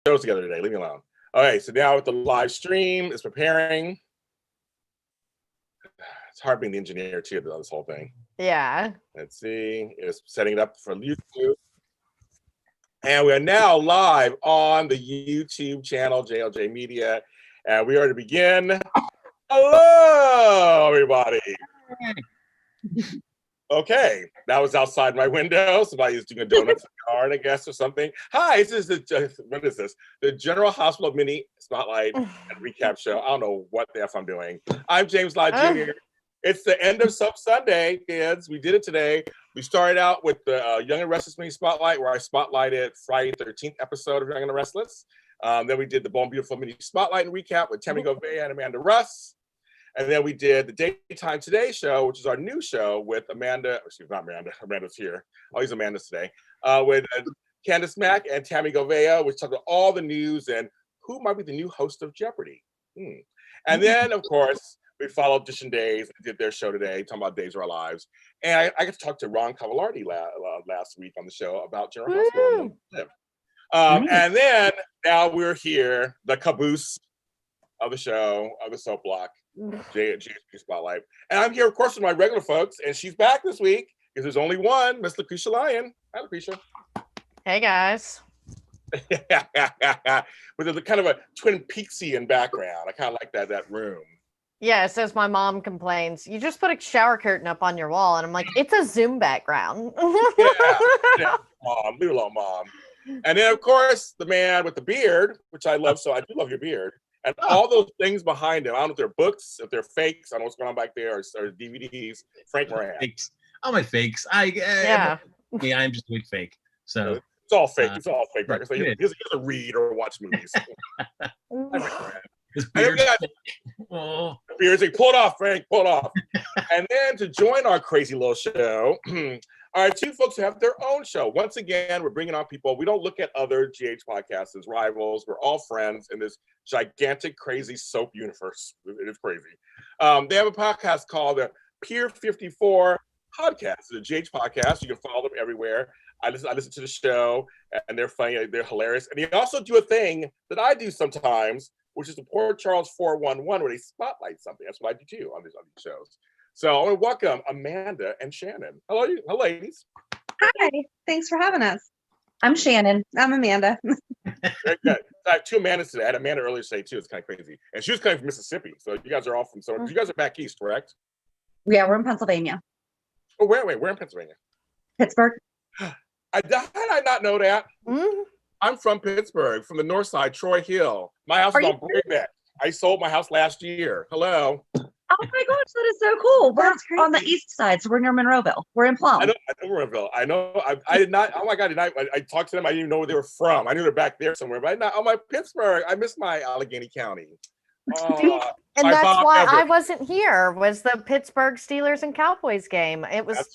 shows together today. Leave me alone. Okay, so now with the live stream, it's preparing. It's hard being the engineer too, this whole thing. Yeah. Let's see. It's setting it up for YouTube. And we are now live on the YouTube channel, JLJ Media. And we are to begin. Hello, everybody. Okay, that was outside my window. Somebody is doing a donut card, I guess, or something. Hi, this is what is this? The General Hospital Mini Spotlight and Recap Show. I don't know what the F I'm doing. I'm James Lott Jr. It's the end of Soap Sunday, kids. We did it today. We started out with the Young and Restless Mini Spotlight, where I spotlighted Friday 13th episode of Young and Restless. Then we did the Bold and Beautiful Mini Spotlight and Recap with Tammy Govea and Amanda Russ. And then we did the Daytime Today show, which is our new show with Amanda. Excuse me, not Amanda. Amanda's here. I'll use Amanda's today. With Candace Mack and Tammy Govea, which talked about all the news and who might be the new host of Jeopardy. And then, of course, we followed Dish and Days and did their show today, talking about Days of Our Lives. And I got to talk to Ron Cavalardi last week on the show about General Hospital. And then now we're here, the caboose of the show, of the soap block. JLJ Spotlight. And I'm here, of course, with my regular folks, and she's back this week because there's only one, Miss Lacretia Lyon. Hi, Lacretia. Hey, guys. With a kind of a Twin Peaksian background. I kind of like that room. Yeah, it says my mom complains. You just put a shower curtain up on your wall, and I'm like, it's a Zoom background. Yeah, Mom. Leave it alone, Mom. And then, of course, the man with the beard, which I love, so I do love your beard. And all those things behind him, I don't know if they're books, if they're fakes, I don't know what's going on back there, or DVDs. Frank Moran. Fakes. All my fakes. I'm just doing fake. So it's all fake. It's all fake. Right? So he doesn't read or watch movies. His beard's beard's like, pull it off, Frank, pull it off. And then to join our crazy little show are two folks who have their own show. Once again, we're bringing on people. We don't look at other GH podcasts as rivals. We're all friends in this gigantic, crazy soap universe. It is crazy. They have a podcast called the Pier 54 Podcast. It's a GH podcast. You can follow them everywhere. I listen to the show, and they're funny. They're hilarious. And they also do a thing that I do sometimes, which is the Port Charles 411, where they spotlight something. That's what I do too on these shows. So I want to welcome Amanda and Shannon. Hello, ladies. Hi, thanks for having us. I'm Shannon. I'm Amanda. Very good. I have two Amandas today. I had Amanda earlier today too. It's kind of crazy. And she was coming from Mississippi. So you guys are all from somewhere. You guys are back east, correct? Yeah, we're in Pennsylvania. Oh, where in Pennsylvania? Pittsburgh. How did I not know that? Mm-hmm. I'm from Pittsburgh, from the north side, Troy Hill. My house is on Breakneck. I sold my house last year. Hello. Oh my gosh, that is so cool. We're on the east side, so we're near Monroeville. We're in Plum. I know Monroeville. I know. I did not. Oh my God! I talked to them. I didn't even know where they were from. I knew they're back there somewhere, but I did not. Oh my Pittsburgh! I miss my Allegheny County. And that's why I wasn't here. Was the Pittsburgh Steelers and Cowboys game? It was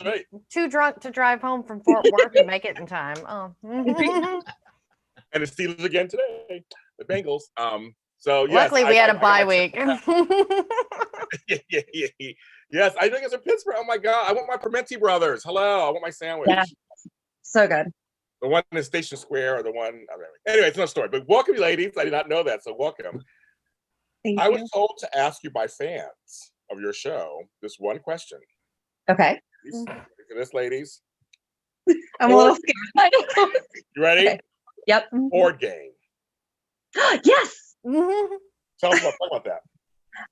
too drunk to drive home from Fort Worth and make it in time. Oh. And the Steelers again today. The Bengals. So yes, luckily we had a bye week. Yes, I think it's in Pittsburgh. Oh my God, I want my Parmenti brothers. Hello, I want my sandwich. Yeah, so good. The one in Station Square, or the one. Anyway, it's another story. But welcome, ladies. I did not know that, so welcome. Thank I you. was told to ask you by fans of your show this one question. Okay. Ready for this, ladies? I'm a little scared. You ready? Okay. Yep. Board game. Yes. Tell us about that.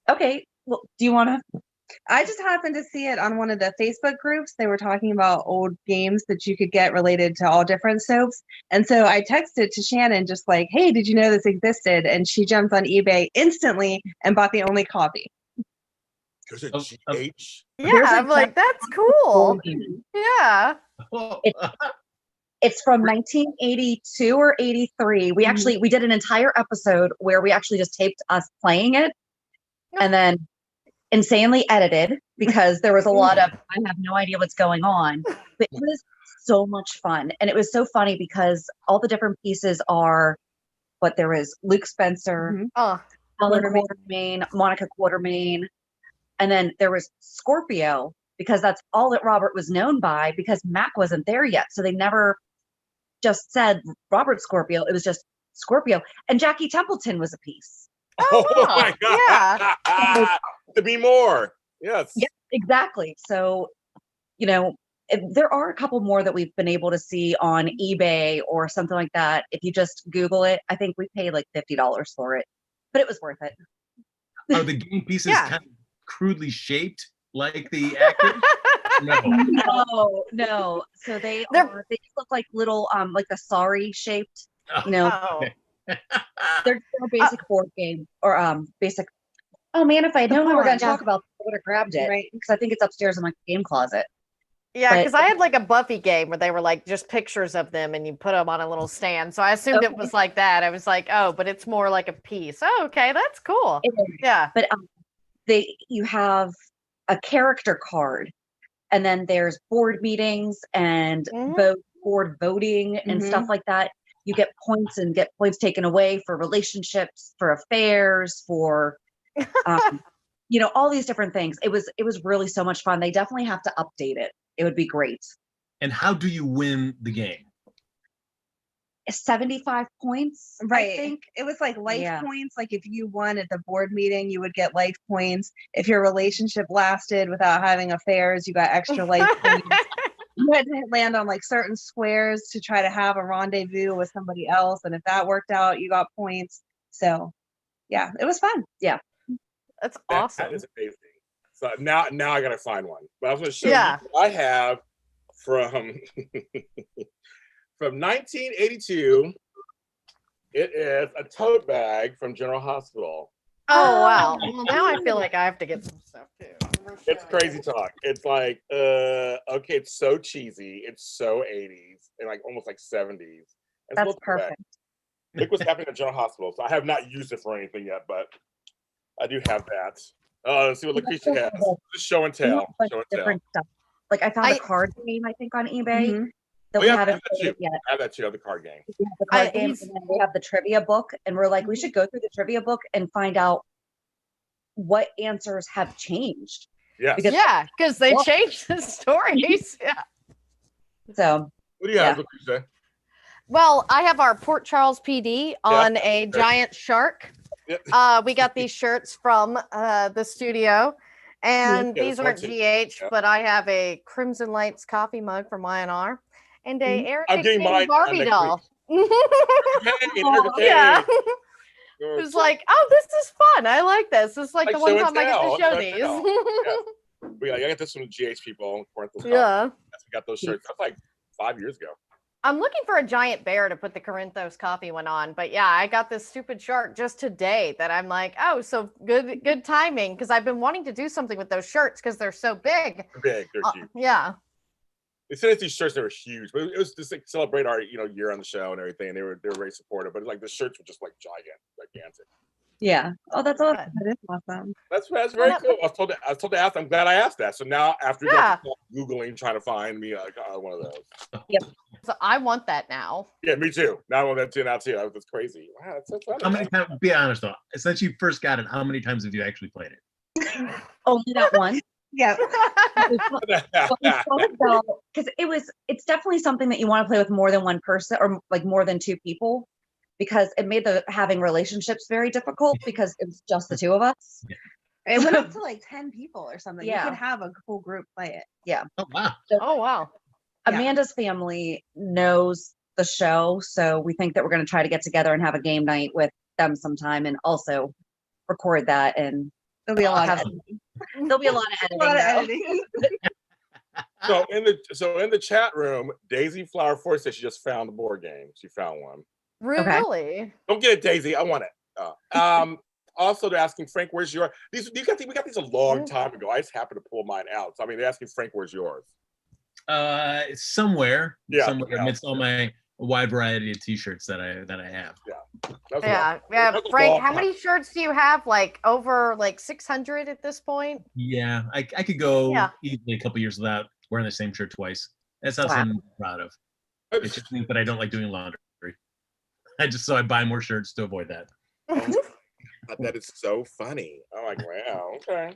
Okay. Well, do you want to? I just happened to see it on one of the Facebook groups. They were talking about old games that you could get related to all different soaps. And so I texted to Shannon just like, hey, did you know this existed? And she jumped on eBay instantly and bought the only copy. There's a GH? Yeah, I'm like, that's cool. Yeah. It's from 1982 or 83. We did an entire episode where we actually just taped us playing it and then insanely edited because there was a lot of, I have no idea what's going on, but it was so much fun. And it was so funny because all the different pieces are what there is: Luke Spencer, Helen Quartermain, Monica Quartermain, and then there was Scorpio, because that's all that Robert was known by, because Mac wasn't there yet. So they never just said Robert Scorpio. It was just Scorpio, and Jackie Templeton was a piece. Oh my God. Yeah. To be more. Yes. Yeah, exactly. So, you know, there are a couple more that we've been able to see on eBay or something like that. If you just Google it, I think we paid like $50 for it, but it was worth it. Are the game pieces kind of crudely shaped like the actors? No. So they look like little like the sorry shaped, you know. Oh. They're basic board game or basic. Oh man, if I had known we were going to talk about, I would have grabbed it, right? Because I think it's upstairs in my game closet. Yeah, because I had like a Buffy game where they were like just pictures of them and you put them on a little stand. So I assumed it was like that. I was like, oh, but it's more like a piece. Oh, okay, that's cool. Yeah. But you have a character card, and then there's board meetings and board voting and stuff like that. You get points and get points taken away for relationships, for affairs, for you know, all these different things. It was really so much fun. They definitely have to update it. It would be great. And how do you win the game? 75 points, right? I think it was like life points. Like if you won at the board meeting, you would get life points. If your relationship lasted without having affairs, you got extra life points. You had to land on like certain squares to try to have a rendezvous with somebody else, and if that worked out, you got points. So yeah, it was fun. Yeah, that's awesome. That is amazing. So now I gotta find one. But I was gonna show you what I have from from 1982. It is a tote bag from General Hospital. Oh wow! Well, now I feel like I have to get some stuff too. It's crazy talk. It's like, okay, it's so cheesy. It's so 80s and like almost like 70s. That's perfect. Look what's happening at General Hospital. So I have not used it for anything yet, but I do have that. Let's see what Lacretia has. Just show and tell. Show and different stuff. Like I found a card game, I think, on eBay. That we haven't played yet. I have that too, the card game. We have the card game, and then we have the trivia book, and we're like, we should go through the trivia book and find out what answers have changed. Yes. Because they changed the stories. Yeah. So what do you have, Lacretia? Well, I have our Port Charles PD on a giant shark. Yep. We got these shirts from the studio. And these aren't GH, but I have a Crimson Lights coffee mug from INR and a Eric Barbie doll. Yeah. It was like, oh, this is fun. I like this. It's like the one time I get to show these. I got this from the GH people. Yeah. We got those shirts. That's like 5 years ago. I'm looking for a giant bear to put the Corinthos coffee one on, but yeah, I got this stupid shark just today that I'm like, oh, so good timing, because I've been wanting to do something with those shirts because they're so big. They're huge. Yeah. They sent us these shirts that were huge, but it was just like celebrate our year on the show and everything. And they were very supportive, but like the shirts were just like gigantic. Yeah. Oh, that's awesome. That is awesome. That's very cool. I was told to ask. I'm glad I asked that. So now after Googling, trying to find me one of those. Yep. So I want that now. Yeah, me too. Now I want that too. That's crazy. Wow, that's so funny. How many times? Be honest though. Since you first got it, how many times have you actually played it? Only that one. Yeah. Because it's definitely something that you want to play with more than one person or like more than two people, because it made having relationships very difficult because it was just the two of us. Yeah. It went up to like 10 people or something. Yeah. You could have a whole group play it. Yeah. Oh wow. Oh wow. Amanda's family knows the show, so we think that we're going to try to get together and have a game night with them sometime, and also record that. And there'll be a lot of editing. So in the chat room, Daisy Flower Force says she just found the board game. She found one. Really? Okay. Don't get it, Daisy. I want it. Also, they're asking Frank, "Where's yours?" We got these a long time ago. I just happened to pull mine out. So I mean, they're asking Frank, "Where's yours?" Somewhere amidst all my wide variety of T-shirts that I have. Yeah. Frank, how many shirts do you have? Like over 600 at this point? Yeah, I could go easily a couple years without wearing the same shirt twice. That's not something I'm proud of. It's just means that I don't like doing laundry. I buy more shirts to avoid that. That is so funny. I'm like, wow, okay.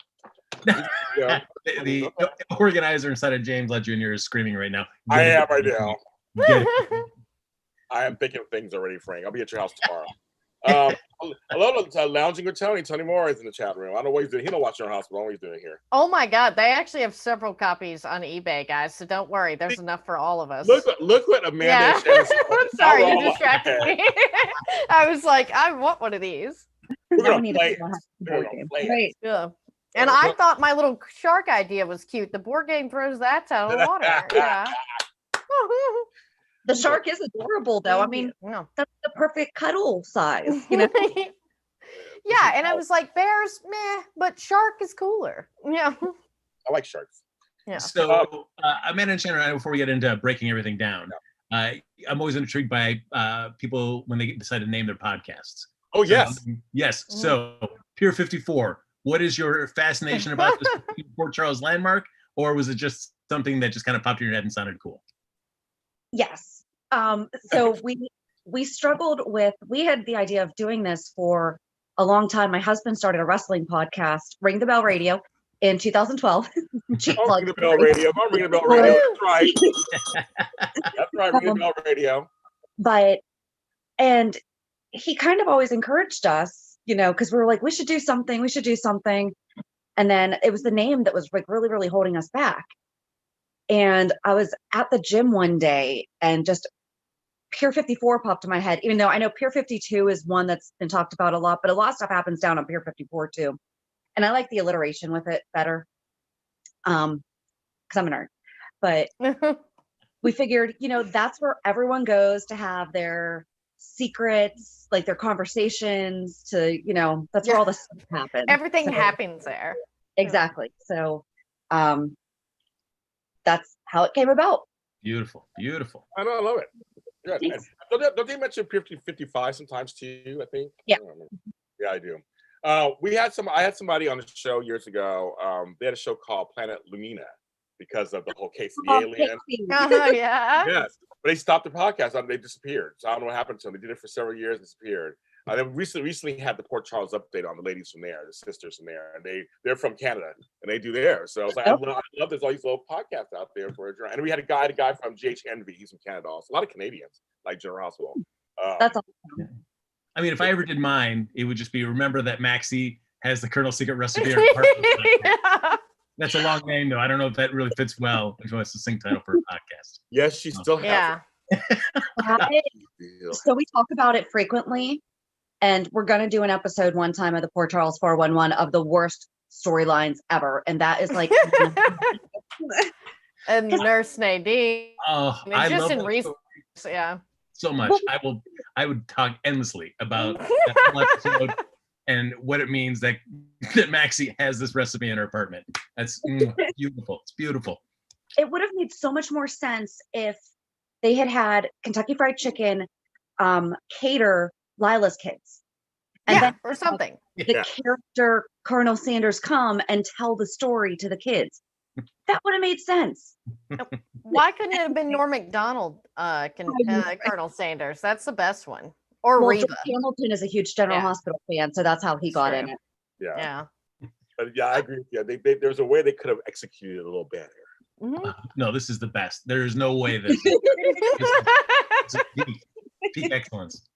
The organizer inside of James Lott Jr. is screaming right now. I am right now. I am thinking of things already, Frank. I'll be at your house tomorrow. Hello, Lounging with Tony. Tony Moore is in the chat room. I don't know what he's doing. He don't watch General Hospital. I don't know what he's doing here. Oh my God. They actually have several copies on eBay, guys. So don't worry. There's enough for all of us. Look what Amanda and Shannon Sorry, you distracted me. I was like, I want one of these. We're going to play it. Right. Yeah. And I thought my little shark idea was cute. The board game throws that out of the water. Yeah. The shark is adorable, though. I mean, that's the perfect cuddle size, you know? Yeah, and I was like, bears, meh, but shark is cooler. Yeah. I like sharks. Yeah. So, Amanda and Shannon, before we get into breaking everything down, I'm always intrigued by people when they decide to name their podcasts. Oh, yes. Yes. So, Pier 54, what is your fascination about this Port Charles landmark? Or was it just something that just kind of popped in your head and sounded cool? Yes. So we struggled with, we had the idea of doing this for a long time. My husband started a wrestling podcast, Ring the Bell Radio, in 2012. Ring the Bell Radio. I'm Ring the Bell Radio. That's right. That's right. Ring the Bell Radio. And he kind of always encouraged us, you know, because we were like, we should do something. And then it was the name that was like really, really holding us back. And I was at the gym one day and just Pier 54 popped in my head, even though I know Pier 52 is one that's been talked about a lot, but a lot of stuff happens down on Pier 54 too. And I like the alliteration with it better. Because I'm a nerd. But we figured, you know, that's where everyone goes to have their secrets, like their conversations, to, you know, that's where all the stuff happens. Everything happens there. Exactly. So that's how it came about. Beautiful. I love it. Good. Don't they mention 55 sometimes too, I think? Yeah. Yeah, I do. I had somebody on the show years ago. They had a show called Planet Lumina because of the whole case of the alien. Yeah. Yes. But they stopped the podcast. They disappeared. So I don't know what happened to them. They did it for several years and disappeared. They recently had the Port Charles update on the ladies from there, the sisters from there, and they're from Canada and they do theirs. So I was like, I love there's all these little podcasts out there for a. And we had a guy from GH Envy. He's from Canada also. A lot of Canadians like General Hospital. That's awesome. I mean, if I ever did mine, it would just be remember that Maxie has the Colonel's Secret recipe. Yeah. That's a long name, though. I don't know if that really fits well into a succinct title for a podcast. Yes, she still has it. So we talk about it frequently, and we're going to do an episode one time of the Port Charles 411 of the worst storylines ever, and that is like and Nurse Nadine. Oh, I just love in recent, so much. I would talk endlessly about that whole episode and what it means that Maxie has this recipe in her apartment. That's beautiful. It's beautiful. It would have made so much more sense if they had Kentucky Fried Chicken cater Lila's kids. And then or something. The character Colonel Sanders come and tell the story to the kids. That would have made sense. Why couldn't it have been Norm Macdonald, Colonel Sanders? That's the best one. Or Reba. George Hamilton is a huge General Hospital fan, so that's how he got in it. Yeah. But yeah, I agree with you. There's a way they could have executed it a little better. Mm-hmm. No, this is the best. There is no way that it's peak excellence.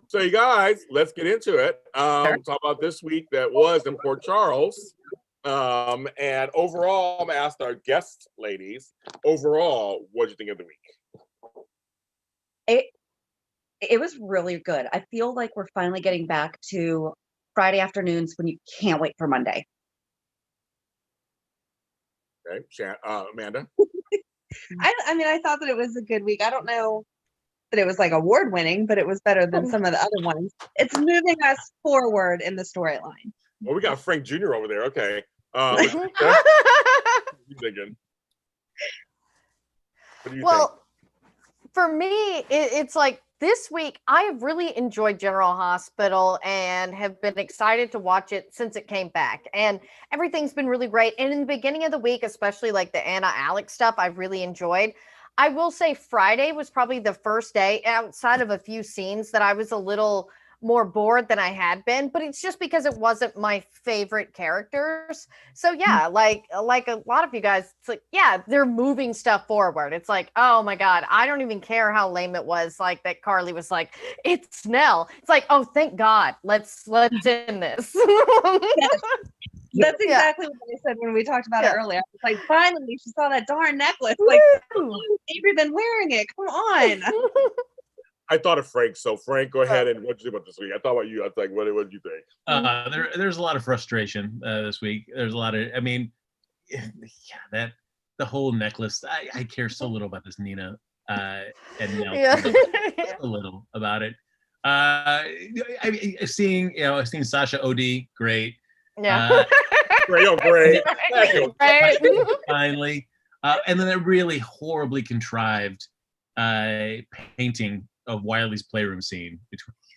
So you guys, let's get into it. Talk about this week that was in Port Charles. And overall, I'm gonna ask our guest ladies, overall, what did you think of the week? It was really good. I feel like we're finally getting back to Friday afternoons when you can't wait for Monday. Okay, Amanda. I mean, I thought that it was a good week. I don't know that it was like award winning, but it was better than some of the other ones. It's moving us forward in the storyline. Well, we got Frank Jr. over there. Okay. What you thinking? What do you think? For me, it's like this week, I have really enjoyed General Hospital and have been excited to watch it since it came back. And everything's been really great. And in the beginning of the week, especially like the Anna Alex stuff, I've really enjoyed. I will say Friday was probably the first day outside of a few scenes that I was a little more bored than I had been, but it's just because it wasn't my favorite characters. So yeah, like a lot of you guys, it's like, yeah, they're moving stuff forward. It's like, oh my God, I don't even care how lame it was. Like that Carly was like, it's Nell. It's like, oh, thank God. Let's end this. That's exactly what I said when we talked about it earlier. It's like, finally, she saw that darn necklace. Like, Avery been wearing it. Come on. I thought of Frank. So Frank, go ahead and what you do about this week? I thought about you. I was like, what did you think? There's a lot of frustration this week. There's a lot of, I mean, the whole necklace. I care so little about this Nina and Nell. So little about it. Seeing Sasha OD, great. Yeah. Great. Finally. And then a really horribly contrived painting of Wiley's playroom scene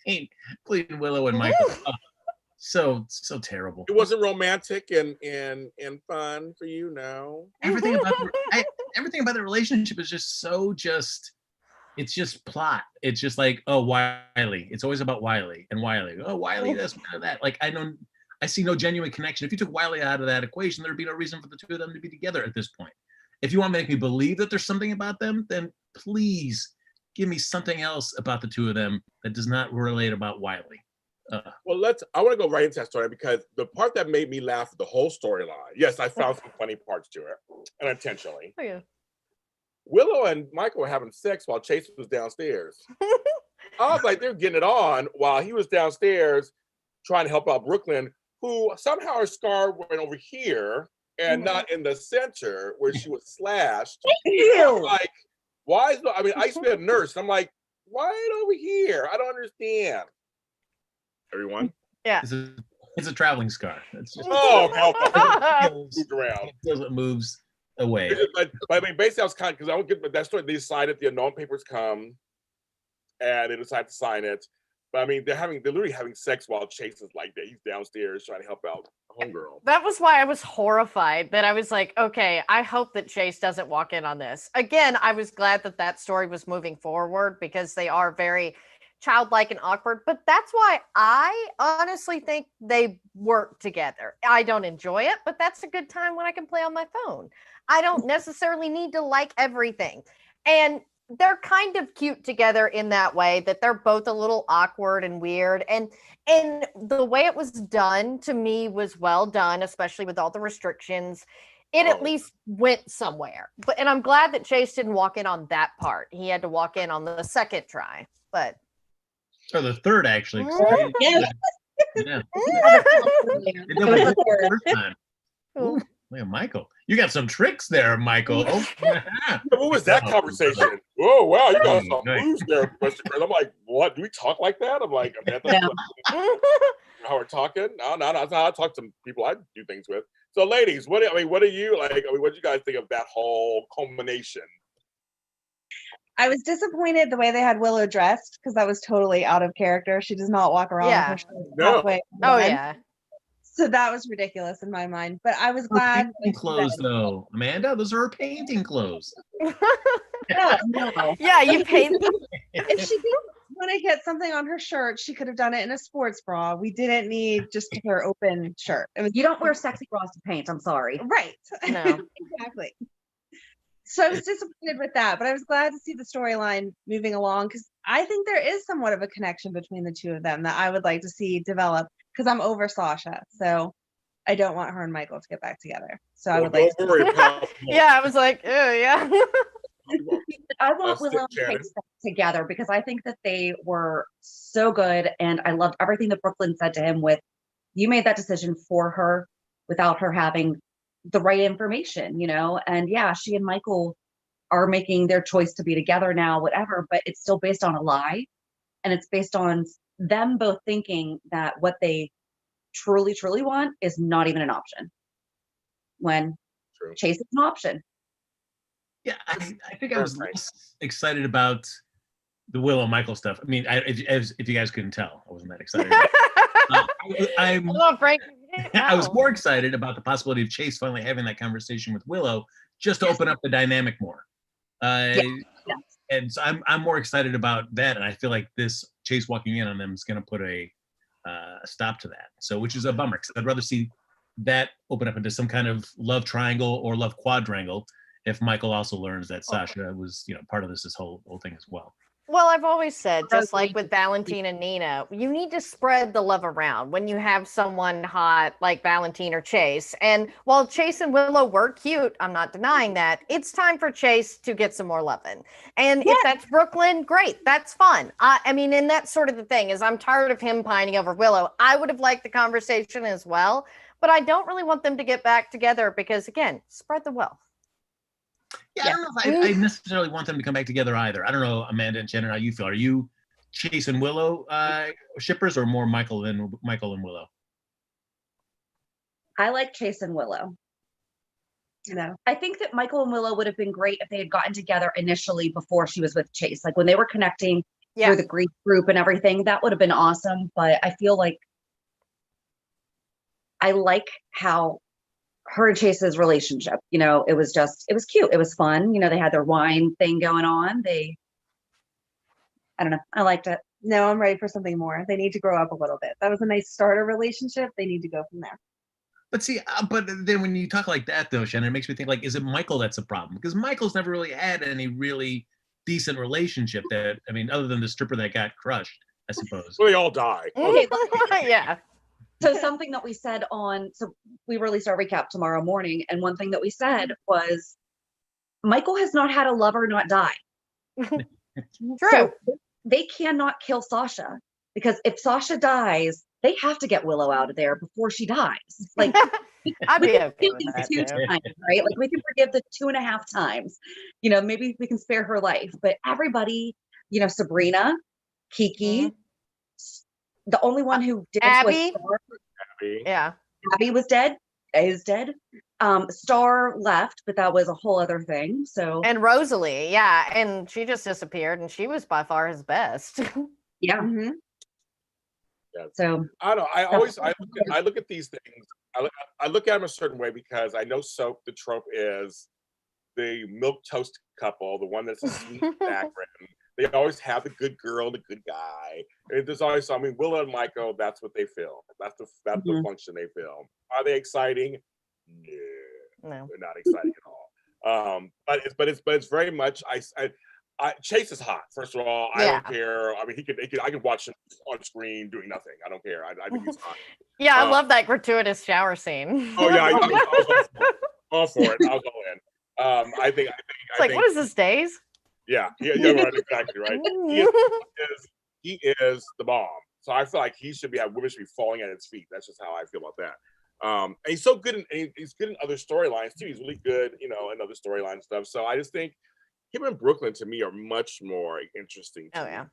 between Willow and Michael. So terrible. It wasn't romantic and fun for you, no? Everything about the relationship is it's just plot. It's just like, oh, Wiley. It's always about Wiley and Wiley. Oh, Wiley, this, that. Like, I see no genuine connection. If you took Wiley out of that equation, there'd be no reason for the two of them to be together at this point. If you want to make me believe that there's something about them, then please give me something else about the two of them that does not relate about Wiley. Well, I want to go right into that story because the part that made me laugh at the whole storyline, yes, I found some funny parts to it, and intentionally. Oh, yeah. Willow and Michael were having sex while Chase was downstairs. I was like, they're getting it on while he was downstairs trying to help out Brooklyn, who somehow her scar went over here and not in the center where she was slashed. Like, why I used to be a nurse. I'm like, why ain't over here? I don't understand. Everyone? Yeah. It's a traveling scar. It's just help moved around. It moves away. But I mean, basically, I was kind of, because I don't get that story. They decided the unknown papers come, and they decide to sign it. But I mean, they're literally having sex while Chase is like that. He's downstairs trying to help out homegirl. That was why I was horrified. That I was like, okay, I hope that Chase doesn't walk in on this. Again, I was glad that story was moving forward because they are very childlike and awkward. But that's why I honestly think they work together. I don't enjoy it, but that's a good time when I can play on my phone. I don't necessarily need to like everything. And they're kind of cute together in that way, that they're both a little awkward and weird. And the way it was done to me was well done, especially with all the restrictions. It at least went somewhere. And I'm glad that Chase didn't walk in on that part. He had to walk in on the second try. But the third, actually. Yeah. It was the first time. Ooh, look at Michael. You got some tricks there, Michael. What was that conversation? Oh, wow, you got some moves there, Mr. Chris. I'm like, what? Do we talk like that? I'm like, how we're talking? No, that's how I talk to people I do things with. So, ladies, what do you like? What do you guys think of that whole culmination? I was disappointed the way they had Willow dressed because that was totally out of character. She does not walk around with her shirt halfway. Oh, yeah. So that was ridiculous in my mind. But I was glad. Painting clothes, though, Amanda. Those are her painting clothes. No. Yeah, you paint them. If she didn't want to get something on her shirt, she could have done it in a sports bra. We didn't need just her open shirt. You don't wear sexy bras to paint. I'm sorry. Right. No. Exactly. So I was disappointed with that, but I was glad to see the storyline moving along because I think there is somewhat of a connection between the two of them that I would like to see develop because I'm over Sasha. So I don't want her and Michael to get back together. So I would like to. Yeah, I was like, oh, yeah. I want Willow and Chase together because I think that they were so good. And I loved everything that Brooklyn said to him with, you made that decision for her without her having the right information, and yeah, she and Michael are making their choice to be together now, whatever, but it's still based on a lie. And it's based on them both thinking that what they truly, truly want is not even an option. When Chase is an option. Yeah, I think I was less excited about the Willow and Michael stuff. I mean, if you guys couldn't tell, I wasn't that excited. I was more excited about the possibility of Chase finally having that conversation with Willow just to open up the dynamic more. And so I'm more excited about that. And I feel like this Chase walking in on them is going to put a stop to that. So, which is a bummer, because I'd rather see that open up into some kind of love triangle or love quadrangle if Michael also learns that Sasha was, part of this whole thing as well. Well, I've always said, just like with Valentine and Nina, you need to spread the love around when you have someone hot like Valentine or Chase. And while Chase and Willow were cute, I'm not denying that, it's time for Chase to get some more loving. And if that's Brooklyn, great, that's fun. I mean, and that's sort of the thing, is I'm tired of him pining over Willow. I would have liked the conversation as well, but I don't really want them to get back together because, again, spread the wealth. Yeah, I don't know if I necessarily want them to come back together either. I don't know, Amanda and Shannon, how you feel. Are you Chase and Willow shippers, or more Michael and Willow? I like Chase and Willow. I think that Michael and Willow would have been great if they had gotten together initially before she was with Chase. Like when they were connecting through the Greek group and everything, that would have been awesome. But I feel like I like how her and Chase's relationship, it was cute. It was fun. They had their wine thing going on. I don't know. I liked it. No, I'm ready for something more. They need to grow up a little bit. That was a nice starter relationship. They need to go from there. But see, but then when you talk like that, though, Shannon, it makes me think, like, is it Michael that's a problem? Because Michael's never really had any really decent relationship other than the stripper that got crushed, I suppose. Well, they all die. Okay, Yeah. So something that we said so we released our recap tomorrow morning, and one thing that we said was Michael has not had a lover not die. True. So they cannot kill Sasha, because if Sasha dies, they have to get Willow out of there before she dies. Like, I'd be okay with that, two times, right? Like we can forgive the 2.5 times. Maybe we can spare her life. But everybody, Sabrina, Kiki, the only one who did Abby. was Star. Abby. Yeah. Abby is dead. Star left, but that was a whole other thing. So And Rosalie, yeah, and she just disappeared, and she was by far his best. yeah. Mm-hmm. Yeah. So I don't know. I look at these things. I look at them a certain way because I know soap. The trope is the milk toast couple, the one that's a sweet background. They always have the good girl, the good guy. There's always, Willow and Michael, that's what they film. That's the function they film. Are they exciting? No, they're not exciting at all. But it's very much. Chase is hot. First of all, I don't care. I mean, I can watch him on screen doing nothing. I don't care. I think he's hot. Yeah, I love that gratuitous shower scene. Oh yeah, I was all for it. I was all in. I think. What is this, Days? Yeah, right, exactly, right. He is the bomb. So I feel like women should be falling at his feet. That's just how I feel about that. And he's so good, he's good in other storylines too. He's really good, in other storyline stuff. So I just think him and Brooklyn to me are much more interesting than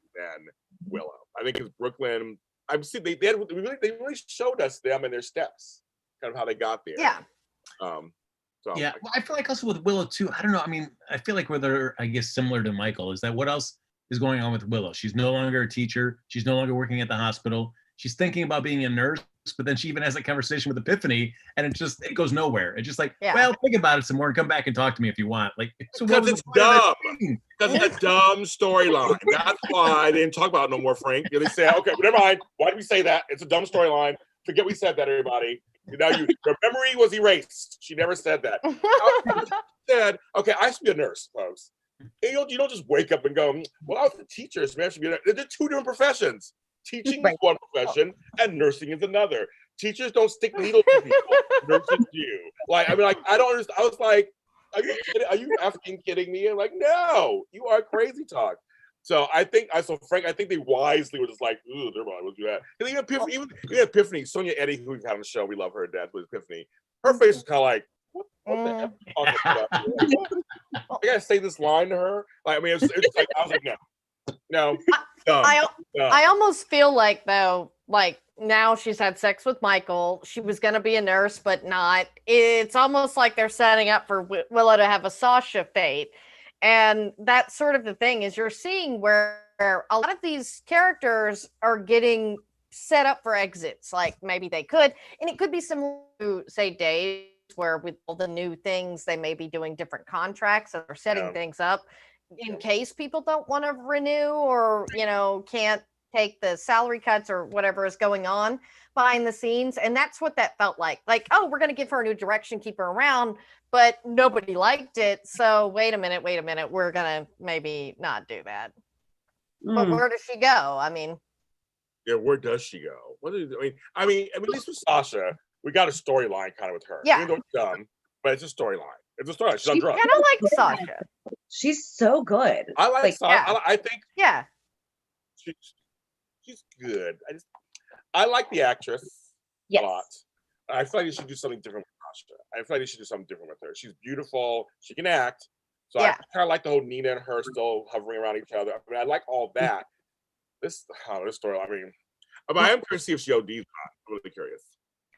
Willow. I think because Brooklyn, they really showed us them and their steps, kind of how they got there. Yeah. So yeah, well, I feel like also with Willow too. I don't know. I mean, I feel like where they're, I guess, similar to Michael, is that what else is going on with Willow? She's no longer a teacher. She's no longer working at the hospital. She's thinking about being a nurse, but then she even has a conversation with Epiphany, and it goes nowhere. It's just like, well, think about it some more and come back and talk to me if you want. Like, so because it's dumb. Because it's a dumb storyline. That's why they didn't talk about it no more, Frank. They say, okay, never mind. Why did we say that? It's a dumb storyline. Forget we said that, everybody. Now your memory was erased. She never said that. She said, okay, I should be a nurse, folks. And you don't just wake up and go, well, I was a teacher, so I should be a nurse. They're two different professions. Teaching is one profession and nursing is another. Teachers don't stick needles in people. Nurses do. I don't understand. I was like, are you kidding? Are you effing kidding me? I'm like, no, you are crazy talk. So Frank, I think they wisely were just like, ooh, never mind, we'll do that. Even Epiphany, Sonia Eddy, who we've had on the show, we love her to death with Epiphany. Her face was kind of like, what the F are you talking about? I gotta say this line to her. It's like, I was like, no. I almost feel like, though, now she's had sex with Michael. She was going to be a nurse, but not. It's almost like they're setting up for Willow to have a Sasha fate. And that's sort of the thing, is you're seeing where a lot of these characters are getting set up for exits. Like maybe they could, and it could be similar to, say, Days, where with all the new things, they may be doing different contracts and they're setting things up in case people don't want to renew or, can't take the salary cuts or whatever is going on behind the scenes. And that's what that felt like. Like, oh, we're going to give her a new direction, keep her around, but nobody liked it. So wait a minute. We're going to maybe not do that. But where does she go? I mean, yeah, where does she go? What is, I mean, at least with Sasha, we got a storyline kind of with her. Yeah. Even though it's dumb, but it's a storyline. It's a storyline. She's on drugs. And I like Sasha. She's so good. I like Sasha. Yeah. I think she's good. I like the actress a lot. I feel like they should do something different with Sasha. I feel like they should do something different with her. She's beautiful. She can act. So I kind of like the whole Nina and her still hovering around each other. I mean, I like all that. This story. I mean, I am curious to see if she ODs. I'm really curious.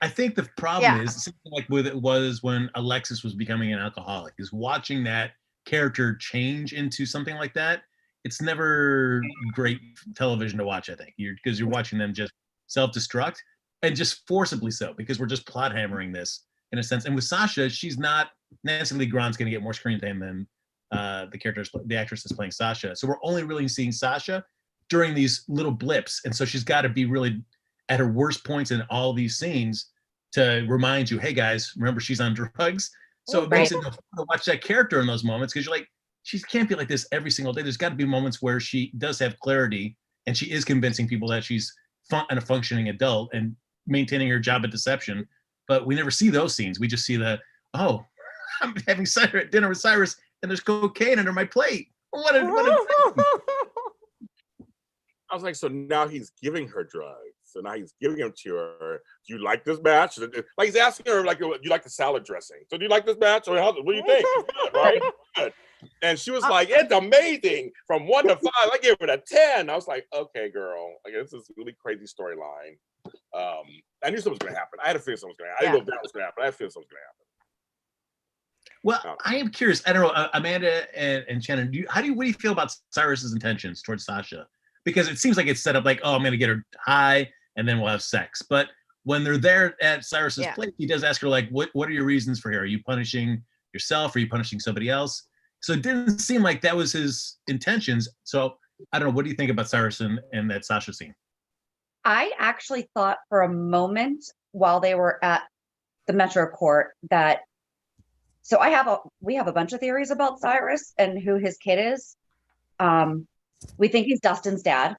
I think the problem is something like with it was when Alexis was becoming an alcoholic. Is watching that character change into something like that. It's never great television to watch. I think because you're watching them just self-destruct and just forcibly so because we're just plot hammering this in a sense. And with Sasha, she's not Nancy Lee Grant's going to get more screen time than the actress is playing Sasha. So we're only really seeing Sasha during these little blips, and so she's got to be really at her worst points in all these scenes to remind you, hey guys, remember she's on drugs. So it makes it fun to watch that character in those moments because you're like, she can't be like this every single day. There's got to be moments where she does have clarity and she is convincing people that she's a functioning adult and maintaining her job at deception. But we never see those scenes. We just see I'm having dinner with Cyrus and there's cocaine under my plate. What a I was like, so now he's giving her drugs. So now he's giving them to her. Do you like this batch? Like he's asking her, like, do you like the salad dressing? So do you like this batch? Or what do you think? Good, right? Good. And she was like, it's amazing. From 1 to 5, I give it a 10. I was like, okay, girl. Like, this is a really crazy storyline. I knew something was going to happen. I had a feeling something was going to happen. I didn't know if that was going to happen. I had a feeling something was going to happen. Well, I am curious. I don't know, Amanda and Shannon, what do you feel about Cyrus's intentions towards Sasha? Because it seems like it's set up like, oh, I'm going to get her high and then we'll have sex. But when they're there at Cyrus's place, he does ask her, like, what are your reasons for here? Are you punishing yourself? Are you punishing somebody else? So it didn't seem like that was his intentions. So I don't know. What do you think about Cyrus and that Sasha scene? I actually thought for a moment while they were at the Metro Court that, so we have a bunch of theories about Cyrus and who his kid is. We think he's Dustin's dad.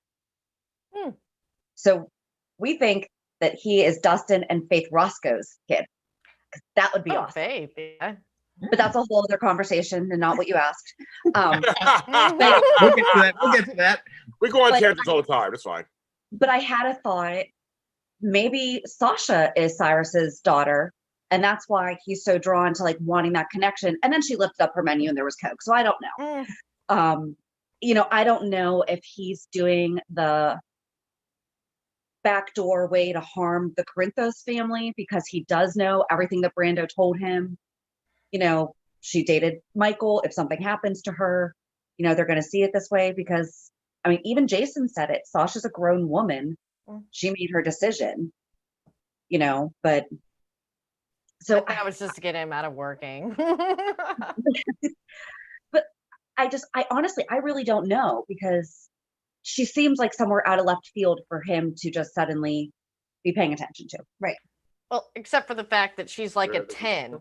So we think that he is Dustin and Faith Roscoe's kid. That would be awesome. Faith, yeah. But that's a whole other conversation and not what you asked. We'll get to that. We go on tangents all the time. It's fine. But I had a thought, maybe Sasha is Cyrus's daughter, and that's why he's so drawn to like wanting that connection. And then she lifted up her menu and there was Coke. So I don't know. I don't know if he's doing the backdoor way to harm the Corinthos family because he does know everything that Brando told him. She dated Michael. If something happens to her, they're going to see it this way because, I mean, even Jason said it. Sasha's a grown woman. She made her decision, but so I was just to get him out of working. But I honestly, I really don't know because she seems like somewhere out of left field for him to just suddenly be paying attention to. Right. Well, except for the fact that she's like a 10.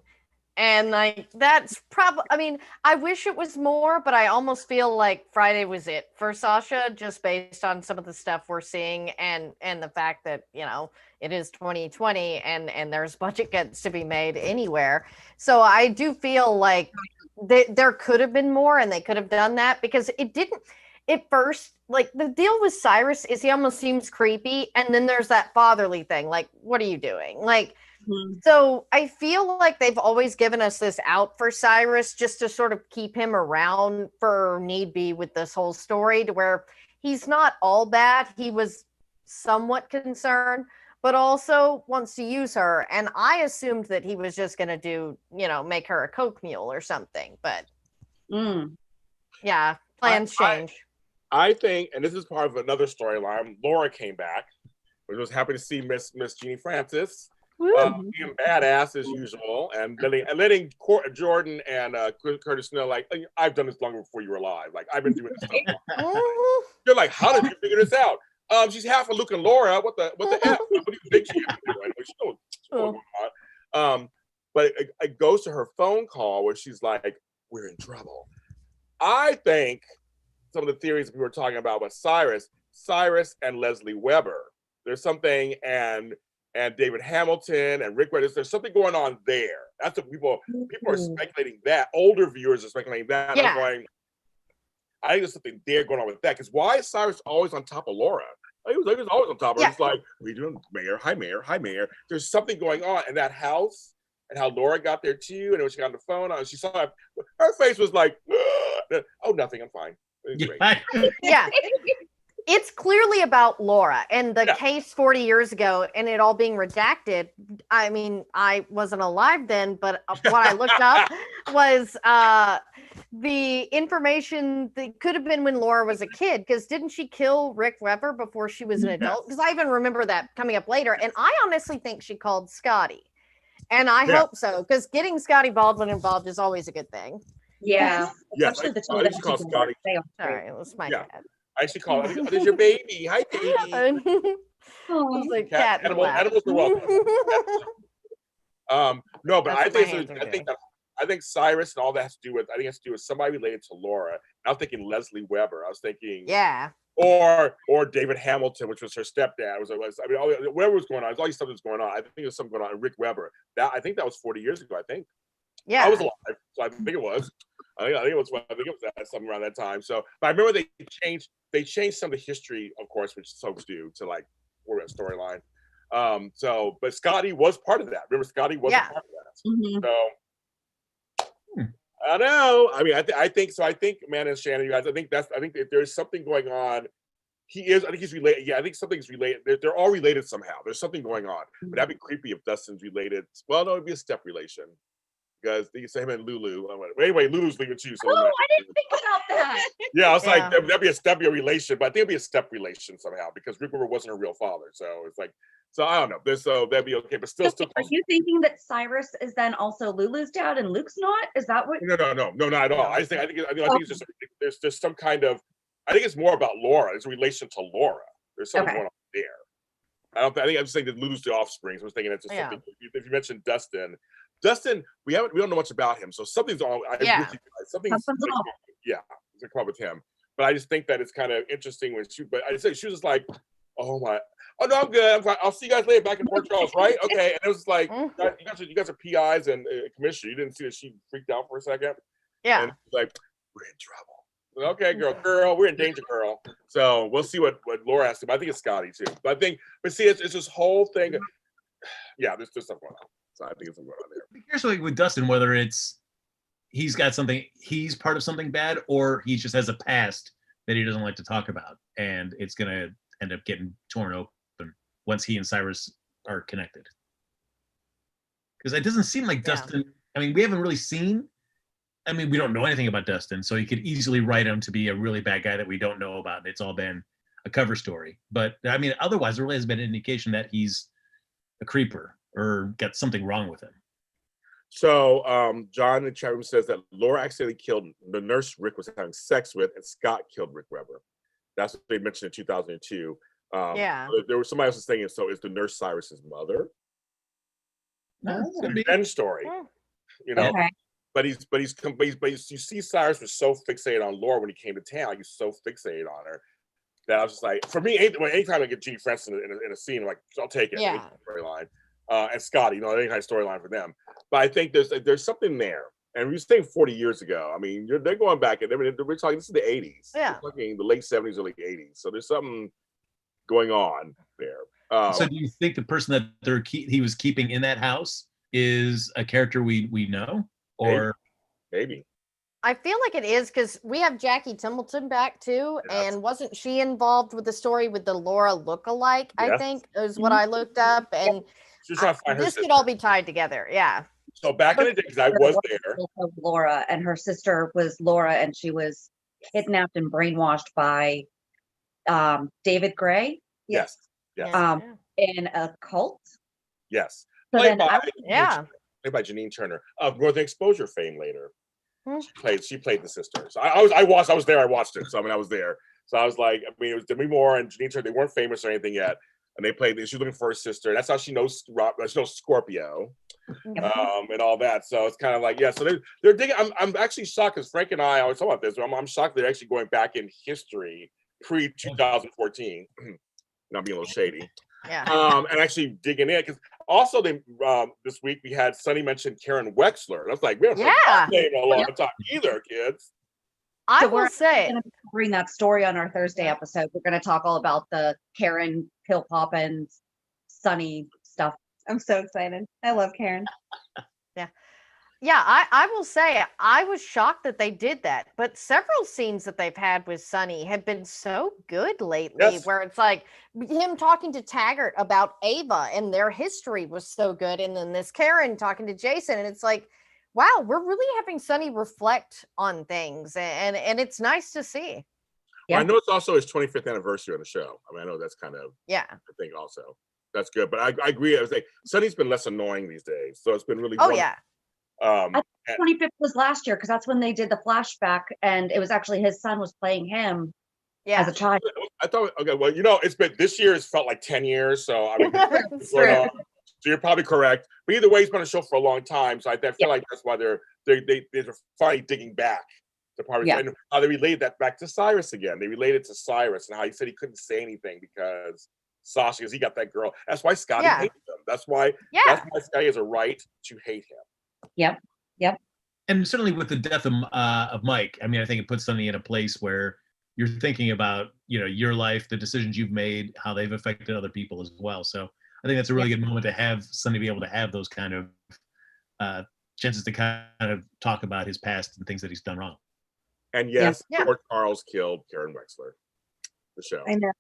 And like, that's probably, I mean, I wish it was more, but I almost feel like Friday was it for Sasha, just based on some of the stuff we're seeing and the fact that, it is 2020 and there's budget cuts to be made anywhere. So I do feel like there could have been more and they could have done that because it didn't at first, like the deal with Cyrus is he almost seems creepy. And then there's that fatherly thing. Like, what are you doing? Like, so I feel like they've always given us this out for Cyrus just to sort of keep him around for need be with this whole story to where he's not all bad. He was somewhat concerned, but also wants to use her. And I assumed that he was just going to do, make her a Coke mule or something. But yeah, plans change. I think, and this is part of another storyline, Laura came back, which was happy to see Miss Jeannie Francis. Being badass as usual, and letting Jordan and Curtis know, like, I've done this long before you were alive. Like, I've been doing this stuff. You're like, how did you figure this out? She's half of Luke and Laura. What the F? What do you think she is doing? But it goes to her phone call where she's like, we're in trouble. I think some of the theories we were talking about with Cyrus and Leslie Weber. There's something, and David Hamilton and Rick Weber. There's something going on there. That's what people are speculating that. Older viewers are speculating that. Yeah. I'm going, I think there's something there going on with that. Because why is Cyrus always on top of Laura? He was always on top of her. It's like, what are you doing, Mayor? Hi, Mayor. Hi, Mayor. There's something going on in that house, and how Laura got there too. And when she got on the phone, she saw it, her face was like, oh, nothing. I'm fine. Yeah. It's clearly about Laura and the case 40 years ago and it all being redacted. I mean, I wasn't alive then, but what I looked up was the information that could have been when Laura was a kid. Because didn't she kill Rick Weber before she was an adult? Because I even remember that coming up later. And I honestly think she called Scotty. And I hope so, because getting Scotty Baldwin involved is always a good thing. Yeah. Yes, I should call Scotty. Sorry, it was my dad. I should call it. There's your baby. Hi, baby. It's like cat animals are welcome. No, but I think Cyrus and all that has to do with. I think it has to do with somebody related to Laura. I was thinking Leslie Weber. I was thinking or David Hamilton, which was her stepdad. Whatever was going on. There's all these stuff that's going on. I think there's something going on. Rick Weber. I think that was 40 years ago. I think. Yeah, I was alive, so I think it was. I think it was something around that time. So, but I remember they changed some of the history, of course, which folks do to like a storyline. But Scotty was part of that. Remember, Scotty was a part of that. Mm-hmm. So I know. I mean, I think so. I think, man, and Shannon, you guys, I think if there's something going on. I think he's related. Yeah, I think something's related. They're all related somehow. There's something going on. But that'd be creepy if Dustin's related. Well, no, it'd be a step relation. Because they say him and Lulu. Anyway, Lulu's leaving too. So I didn't think about that. Yeah, I was like, that'd be a relation, but I think it'd be a step relation somehow because Rick Weber wasn't her real father. So it's like, so I don't know. So that'd be okay, but still. Are you thinking that Cyrus is then also Lulu's dad and Luke's not? Is that what? No, not at all. I think it's just there's some kind of. I think it's more about Laura. It's a relation to Laura. There's something going on there. I think I'm saying that Lulu's the offspring. So I was thinking it's just something. If you mentioned Dustin, we don't know much about him, so something's on. Something's come up with him. But I just think that it's kind of interesting when I say she was just like, oh no, I'm good. I'm fine. I'll see you guys later back in Port Charles, right? Okay. And it was like, you guys are PIs and commissioner. You didn't see that she freaked out for a second. Yeah. And like, we're in trouble. Okay, girl, we're in danger, girl. So we'll see what Laura has to do. I think it's Scotty too. But see, it's this whole thing. Yeah, there's stuff going on. So I think it's going on there. Here's like with Dustin, whether it's he's got something, he's part of something bad, or he just has a past that he doesn't like to talk about, and it's gonna end up getting torn open once he and Cyrus are connected. Because it doesn't seem like Dustin. I mean, we haven't really seen. I mean, we don't know anything about Dustin, so he could easily write him to be a really bad guy that we don't know about. It's all been a cover story. But I mean, otherwise, there really has been an indication that he's a creeper or got something wrong with him. So John in the chat room says that Laura accidentally killed the nurse Rick was having sex with, and Scott killed Rick Weber. That's what they mentioned in 2002. There was somebody else was saying, so is the nurse Cyrus's mother? Revenge story, you know. Okay. But you see Cyrus was so fixated on Laura when he came to town. Like, he's so fixated on her that I was just like, for me, anytime I get Gene Francis in a scene, I'm like, I'll take it. Yeah. Storyline. And Scotty, any kind of storyline for them. But I think there's something there. And we were saying 40 years ago. I mean, they're going back. We're talking, this is the 80s. Yeah. We're talking the late 70s, early 80s. So there's something going on there. So do you think the person that he was keeping in that house is a character we know? Or maybe. I feel like it is, because we have Jackie Templeton back too, and wasn't she involved with the story with the Laura lookalike? Yes. I think is what I looked up, and this could all be tied together. Yeah. So back in the day, because I was there, of Laura, and her sister was Laura, and she was kidnapped and brainwashed by David Gray. Yes. In a cult. Yes. So played by Janine Turner of Northern Exposure fame later. She played the sister. So I was there. I watched it. So I mean, I was there. So I was like, I mean, it was Demi Moore and Janine Turner. They weren't famous or anything yet, and they played. She was looking for her sister. That's how she knows Scorpio, and all that. So it's kind of like, yeah. So they're digging. I'm actually shocked because Frank and I always talk about this. I'm shocked they're actually going back in history pre 2014. Not being a little shady. Yeah. And actually digging in because also they this week we had Sonny mention Karen Wexler. And I was like, we haven't heard that name in a long time either, kids. I will say, going to bring that story on our Thursday episode. We're going to talk all about the Karen pill pop and Sonny stuff. I'm so excited. I love Karen. Yeah, I will say I was shocked that they did that, but several scenes that they've had with Sonny have been so good lately, where it's like him talking to Taggart about Ava and their history was so good, and then this Karen talking to Jason, and it's like, wow, we're really having Sonny reflect on things, and it's nice to see. Well, I know it's also his 25th anniversary on the show. I mean, I know that's kind of I think also that's good, but I agree. I was like, Sonny's been less annoying these days, so it's been really. I think 25th was last year because that's when they did the flashback, and it was actually his son was playing him as a child. I thought, okay, well, it's been this year. It's felt like 10 years, so I mean, so you're probably correct. But either way, he's been on the show for a long time, so I feel like that's why they're finally digging back to part of it. And how they related that back to Cyrus again. They related to Cyrus and how he said he couldn't say anything because Sasha, because he got that girl. That's why Scotty hates him. That's why Scotty has a right to hate him. Yep. And certainly with the death of Mike, I mean, I think it puts Sonny in a place where you're thinking about, your life, the decisions you've made, how they've affected other people as well. So I think that's a really good moment to have Sonny be able to have those kind of chances to kind of talk about his past and things that he's done wrong. And Lord Charles killed Karen Wexler. The show. I know.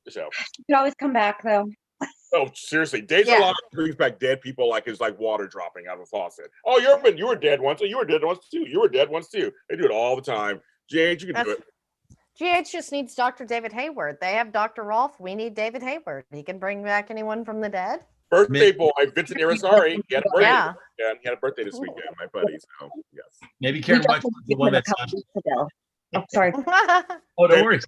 The show. You could always come back though. Oh, seriously. Days of Lott brings back dead people like it's like water dropping out of a faucet. Oh, you were dead once. Oh, you were dead once too. You were dead once too. They do it all the time. GH, you can do it. GH just needs Dr. David Hayward. They have Dr. Rolfe. We need David Hayward. He can bring back anyone from the dead. Birthday boy, Vincent Irizarry. He had a birthday. Yeah, he had a birthday this weekend, my buddy. So yes. Maybe Karen Wexler is the one that's. Oh, sorry. Oh, no worries.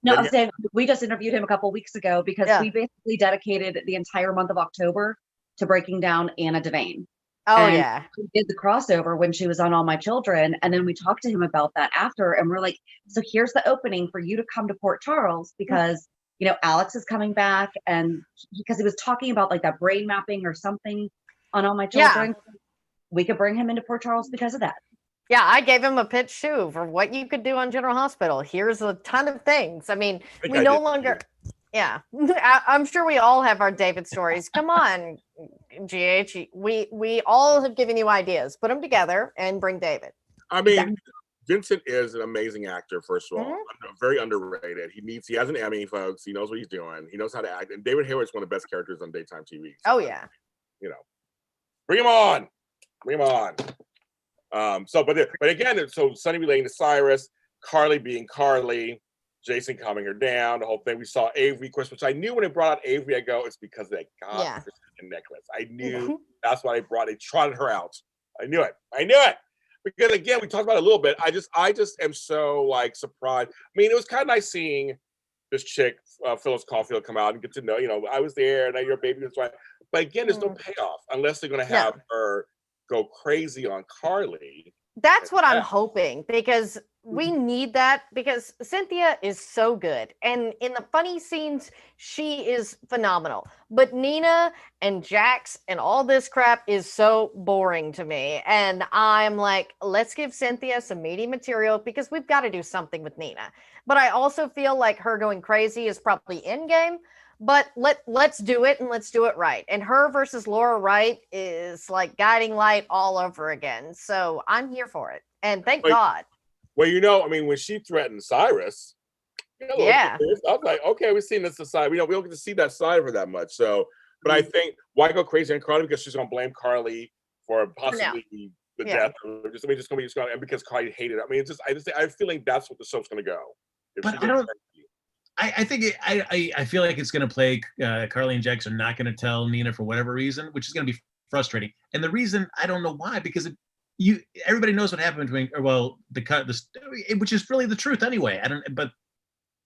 No, I'm saying we just interviewed him a couple weeks ago because we basically dedicated the entire month of October to breaking down Anna Devane. Oh, and we did the crossover when she was on All My Children. And then we talked to him about that after. And we're like, so here's the opening for you to come to Port Charles because, Alex is coming back. And because he was talking about like that brain mapping or something on All My Children, we could bring him into Port Charles because of that. Yeah, I gave him a pitch too for what you could do on General Hospital. Here's a ton of things. I mean, we no longer. Yeah, I'm sure we all have our David stories. Come on, GH. We all have given you ideas. Put them together and bring David. I mean, Vincent is an amazing actor. First of all, very underrated. He has an Emmy, folks. He knows what he's doing. He knows how to act. And David Hayward's one of the best characters on daytime TV. So, bring him on. Bring him on. But again, so Sonny relating to Cyrus, Carly being Carly, Jason calming her down, the whole thing. We saw Avery, of course, which I knew when they brought out Avery, I go, it's because of that godforsaken necklace. I knew that's why they trotted her out. I knew it. Because again, we talked about it a little bit. I just am so like surprised. I mean, it was kind of nice seeing this chick, Phyllis Caulfield, come out and get to know, I was there, now your baby was right. But again, there's no payoff unless they're going to have her go crazy on Carly. That's what I'm hoping, because we need that, because Cynthia is so good. And in the funny scenes, she is phenomenal. But Nina and Jax and all this crap is so boring to me. And I'm like, let's give Cynthia some meaty material, because we've got to do something with Nina. But I also feel like her going crazy is probably in game. But let's do it, and let's do it right. And her versus Laura Wright is like guiding light all over again. So I'm here for it. And thank God. Well, I mean, when she threatened Cyrus, I was like, okay, we've seen this side. We don't get to see that side of her that much. So, but I think why go crazy on Carly, because she's gonna blame Carly for possibly the death. Just gonna be and because Carly hated it. I mean, I feel like that's what the show's gonna go. But I think I feel like it's going to play. Carly and Jax are not going to tell Nina for whatever reason, which is going to be frustrating. And the reason, I don't know why, because everybody knows what happened between, which is really the truth anyway. But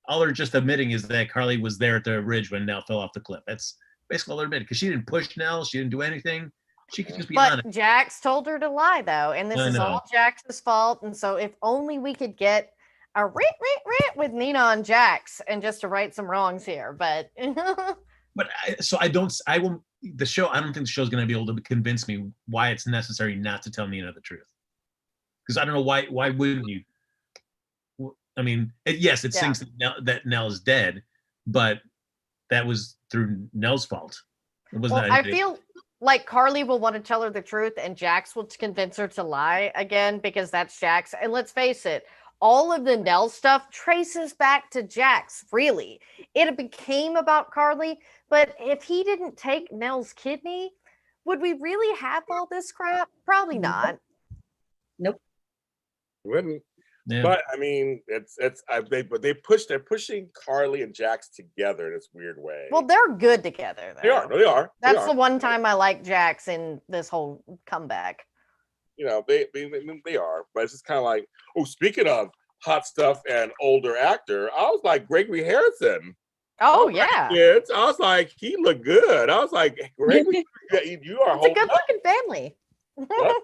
all they're just admitting is that Carly was there at the ridge when Nell fell off the cliff. That's basically all they're admitting, because she didn't push Nell, she didn't do anything. She could just be honest. But Jax told her to lie, though, and this is all Jax's fault. And so, if only we could get a rant with Nina on Jax, and just to right some wrongs here. But I don't think the show's going to be able to convince me why it's necessary not to tell Nina the truth. Because I don't know why wouldn't you? I mean, it sinks that Nell is dead, but that was through Nell's fault. It wasn't. I feel like Carly will want to tell her the truth, and Jax will convince her to lie again, because that's Jax. And let's face it, all of the Nell stuff traces back to Jax, really. It became about Carly, but if he didn't take Nell's kidney, would we really have all this crap? Probably not. Nope. Wouldn't. Yeah. But I mean, they're pushing Carly and Jax together in this weird way. Well, they're good together, though. They are. That's the one time I like Jax in this whole comeback. You know, they are. But it's just kind of like, oh, speaking of hot stuff and older actor, I was like Gregory Harrison. Oh yeah. Kids. I was like, he looked good. I was like, Gregory, you are. It's a good-looking family. What?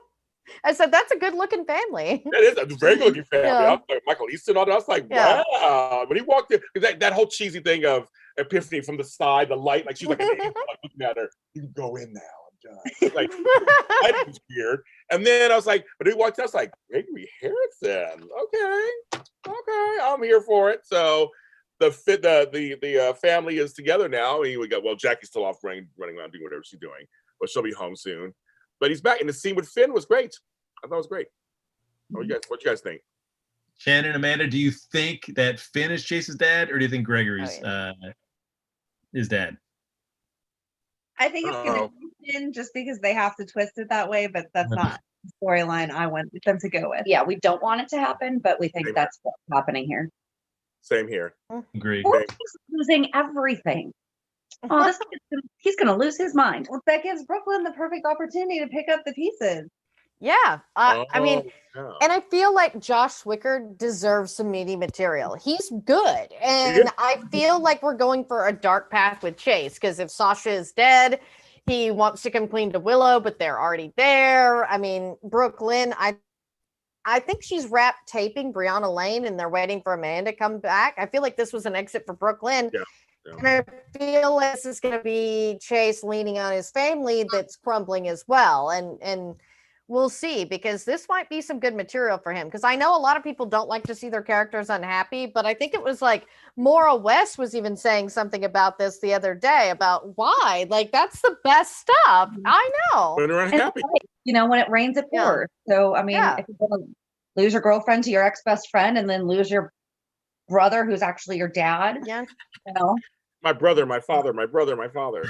I said, that's a good-looking family. That is a very good-looking family. Yeah. I was like, Michael Easton, I was like, wow. When he walked in, that whole cheesy thing of Epiphany from the side, the light, like she's like, looking at her, you can go in now. I'm done. It's like, I think it's weird. And then I was like, but he walked in, I was like, Gregory Harrison. Okay, I'm here for it. So the family is together now. And we got, Jackie's still off running around doing whatever she's doing, but she'll be home soon. But he's back, and the scene with Finn was great. I thought it was great. What you guys think? Shannon, Amanda, do you think that Finn is Chase's dad, or do you think Gregory's his dad? I think it's going to be Finn, just because they have to twist it that way, but that's not the storyline I want them to go with. Yeah, we don't want it to happen, but we think that's what's happening here. Same here. Agreed. Or he's losing everything. Oh, he's going to lose his mind. Well, that gives Brooklyn the perfect opportunity to pick up the pieces. Yeah. I mean, and I feel like Josh Swicker deserves some meaty material. He's good. And I feel like we're going for a dark path with Chase, because if Sasha is dead, he wants to come clean to Willow, but they're already there. I mean, Brooklyn, I think she's wrapped taping Brianna Lane, and they're waiting for Amanda to come back. I feel like this was an exit for Brooklyn. Yeah. And I feel like this is going to be Chase leaning on his family that's crumbling as well. And we'll see, because this might be some good material for him. Because I know a lot of people don't like to see their characters unhappy, but I think it was like Maura West was even saying something about this the other day about why. Like, that's the best stuff. I know. When they're unhappy. You know, when it rains, it pours. So, I mean, if you're going to lose your girlfriend to your ex-best friend and then lose your brother who's actually your dad. Yeah. You know? My brother, my father, my brother, my father.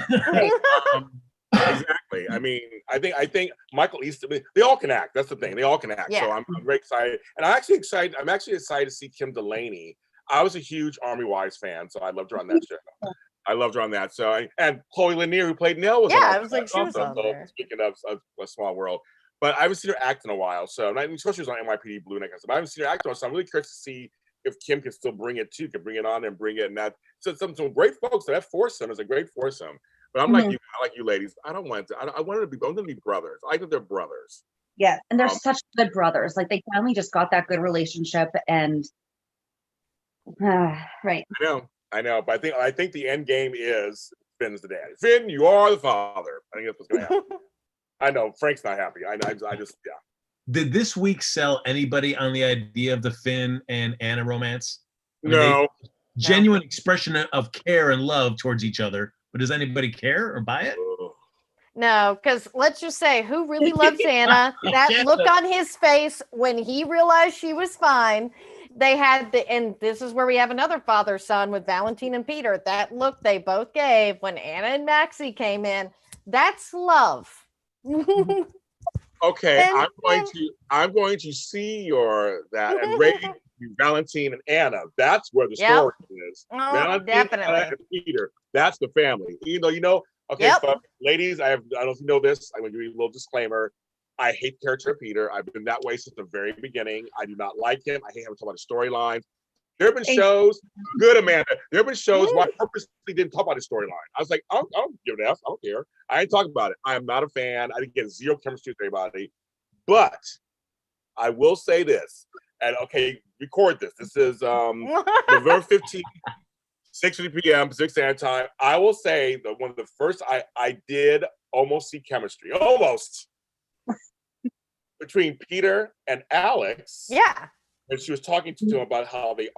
Exactly. I mean, I think Michael Easton, they all can act. That's the thing. They all can act. Yeah. So I'm very excited. And I'm actually excited to see Kim Delaney. I was a huge Army Wives fan, so I loved her on that show. I loved her on that. So, and Chloe Lanier, who played Nell, was on I was like, she was on there. Speaking of a small world. But I haven't seen her act in a while. So, especially she was on NYPD Blue and that kind of stuff. I haven't seen her act in a while, so I'm really curious to see if Kim can still bring it too, can bring it on and bring it. And that, so some great folks. That foursome is a great foursome. But I'm like you ladies. I don't want to. I want them to be brothers. I think they're brothers. Yeah, and they're such good brothers. Like, they finally just got that good relationship, and right. I know. But I think the end game is Finn's the daddy. Finn, you are the father. I think that's what's going to happen. I know Frank's not happy. I just Did this week sell anybody on the idea of the Finn and Anna romance? No. Genuine expression of care and love towards each other. But does anybody care or buy it? No, because let's just say, who really loves Anna? That look on his face when he realized she was fine. They had and this is where we have another father-son with Valentine and Peter. That look they both gave when Anna and Maxie came in. That's love. Okay, I'm going to see that and rate Valentine and Anna. That's where the story is. Oh, Valentine, definitely. Anna, and Peter. That's the family. Okay, ladies, I don't know if you know this. I'm going to give you a little disclaimer. I hate the character of Peter. I've been that way since the very beginning. I do not like him. I hate having to talk about the storyline. There have been shows, good Amanda. There have been shows where I purposely didn't talk about the storyline. I was like, I don't give an F. I don't care. I ain't talking about it. I am not a fan. I didn't get zero chemistry with anybody. But I will say this. And okay, record this. This is November 15th, 6:50 p.m. Pacific Standard Time. I will say that one of the first I did almost see chemistry. Almost. Between Peter and Alex. Yeah. And she was talking to him about how they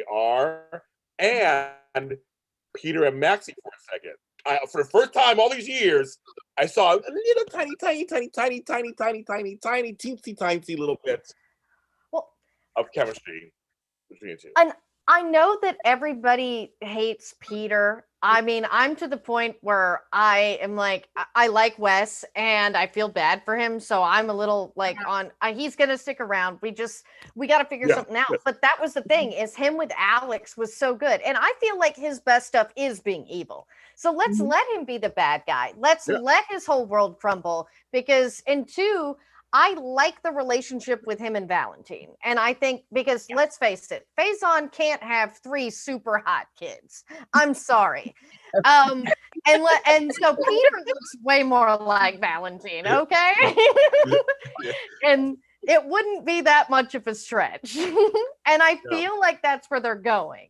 are, and Peter and Maxie for a second. For the first time all these years, I saw a little tiny, teensy little bit of chemistry between the two. And I know that everybody hates Peter. I mean, I'm to the point where I am like, I like Wes and I feel bad for him. So I'm a little like he's going to stick around. We got to figure something out. But that was the thing, is him with Alex was so good. And I feel like his best stuff is being evil. So let's let him be the bad guy. Let's let his whole world crumble, because I like the relationship with him and Valentine. And I think, because let's face it, Faison can't have 3 super hot kids. I'm sorry. And so Peter looks way more like Valentine, okay? And it wouldn't be that much of a stretch. And I feel like that's where they're going.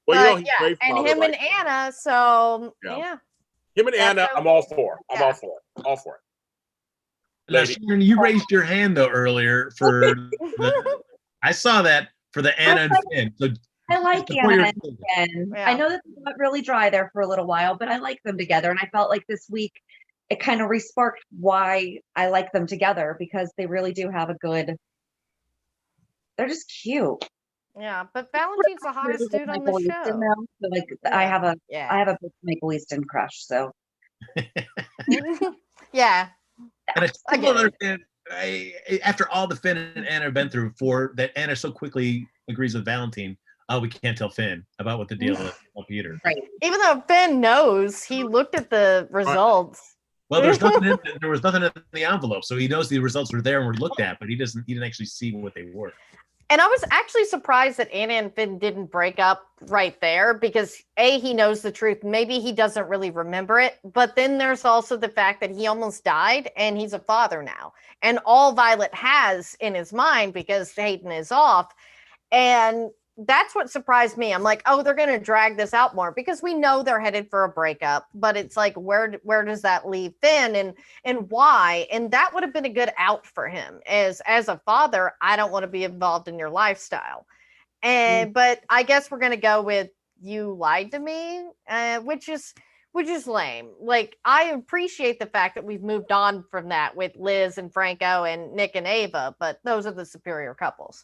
Well, but, and him and Anna, so him and Anna, I'm all for. I'm all for it. All for it. Now, Shannon, you raised your hand though earlier for I saw that for the Anna and Finn. So I like Anna and Finn. I know that they got really dry there for a little while, but I like them together. And I felt like this week it kind of resparked why I like them together, because they really do have they're just cute. Yeah, but Valentine's the hottest dude on the show. So like I have a big Michael Easton crush, so yeah. And I still don't understand, after all the Finn and Anna have been through, that Anna so quickly agrees with Valentine. Oh, we can't tell Finn about what the deal is with Peter. Right. Even though Finn knows, he looked at the results. Well, there was nothing in the envelope, so he knows the results were there and were looked at, but he didn't actually see what they were. And I was actually surprised that Anna and Finn didn't break up right there, because he knows the truth. Maybe he doesn't really remember it. But then there's also the fact that he almost died and he's a father now. And all Violet has in his mind, because Hayden is off. And that's what surprised me. I'm like, oh, they're going to drag this out more, because we know they're headed for a breakup. But it's like, where does that leave Finn, and why? And that would have been a good out for him. As a father, I don't want to be involved in your lifestyle. And but I guess we're going to go with, you lied to me, which is lame. Like, I appreciate the fact that we've moved on from that with Liz and Franco and Nick and Ava, but those are the superior couples.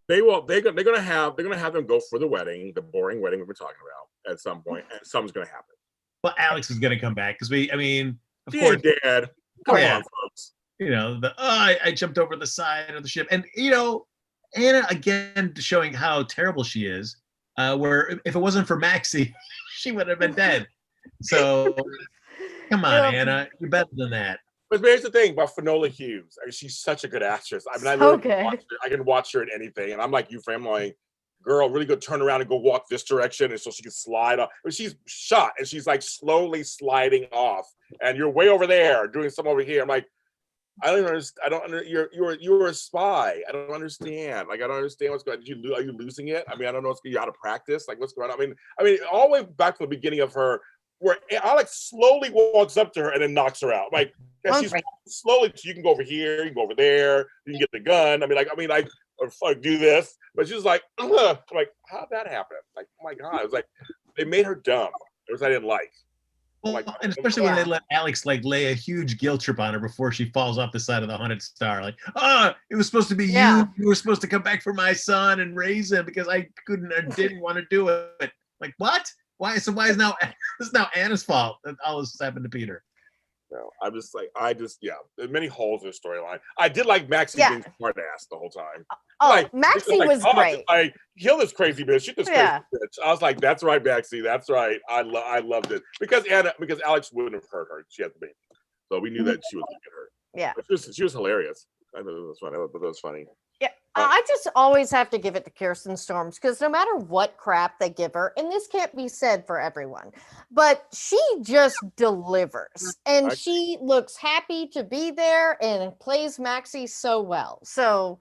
They're gonna have them go for the wedding, the boring wedding we've been talking about, at some point, and something's gonna happen. Well, Alex is gonna come back, because of course, Dad. Come on, folks. I jumped over the side of the ship, and Anna again showing how terrible she is. Where if it wasn't for Maxie, she would have been dead. So come on, Anna, you're better than that. But here's the thing about Finola Hughes. I mean, she's such a good actress. I mean, I can watch her in anything. And I'm like you, Fran, like, girl, really good, turn around and go walk this direction, and so she can slide off. But she's shot, and she's like slowly sliding off. And you're way over there doing something over here. I'm like, I don't understand. You're a spy. I don't understand. Like, I don't understand what's going on. Are you losing it? I mean, I don't know what's going on. You out of practice? Like, what's going on? I mean, all the way back to the beginning of her, where Alex slowly walks up to her and then knocks her out. Like, she's slowly, you can go over here, you can go over there, you can get the gun. Or do this. But she's like, ugh. I'm like, how'd that happen? Like, oh my God. It was like, they made her dumb. It was I didn't like. Well, and especially when they let Alex like lay a huge guilt trip on her before she falls off the side of the haunted star. Like, it was supposed to be you. You were supposed to come back for my son and raise him, because I couldn't or didn't want to do it. Like, what? Why? So why is now this is now Anna's fault that all this happened to Peter? No, I'm just like, there's many holes in the storyline. I did like Maxie being smart ass the whole time. Maxie was great. Like, kill this crazy bitch, shoot this crazy bitch. I was like, that's right, Maxie, that's right. I loved it. Because Alex wouldn't have hurt her. She had the baby. So we knew that she was going to get hurt. Yeah. She was hilarious. I thought it was funny. That was funny. Yeah, I just always have to give it to Kirsten Storms because no matter what crap they give her, and this can't be said for everyone, but she just delivers and she looks happy to be there and plays Maxie so well. So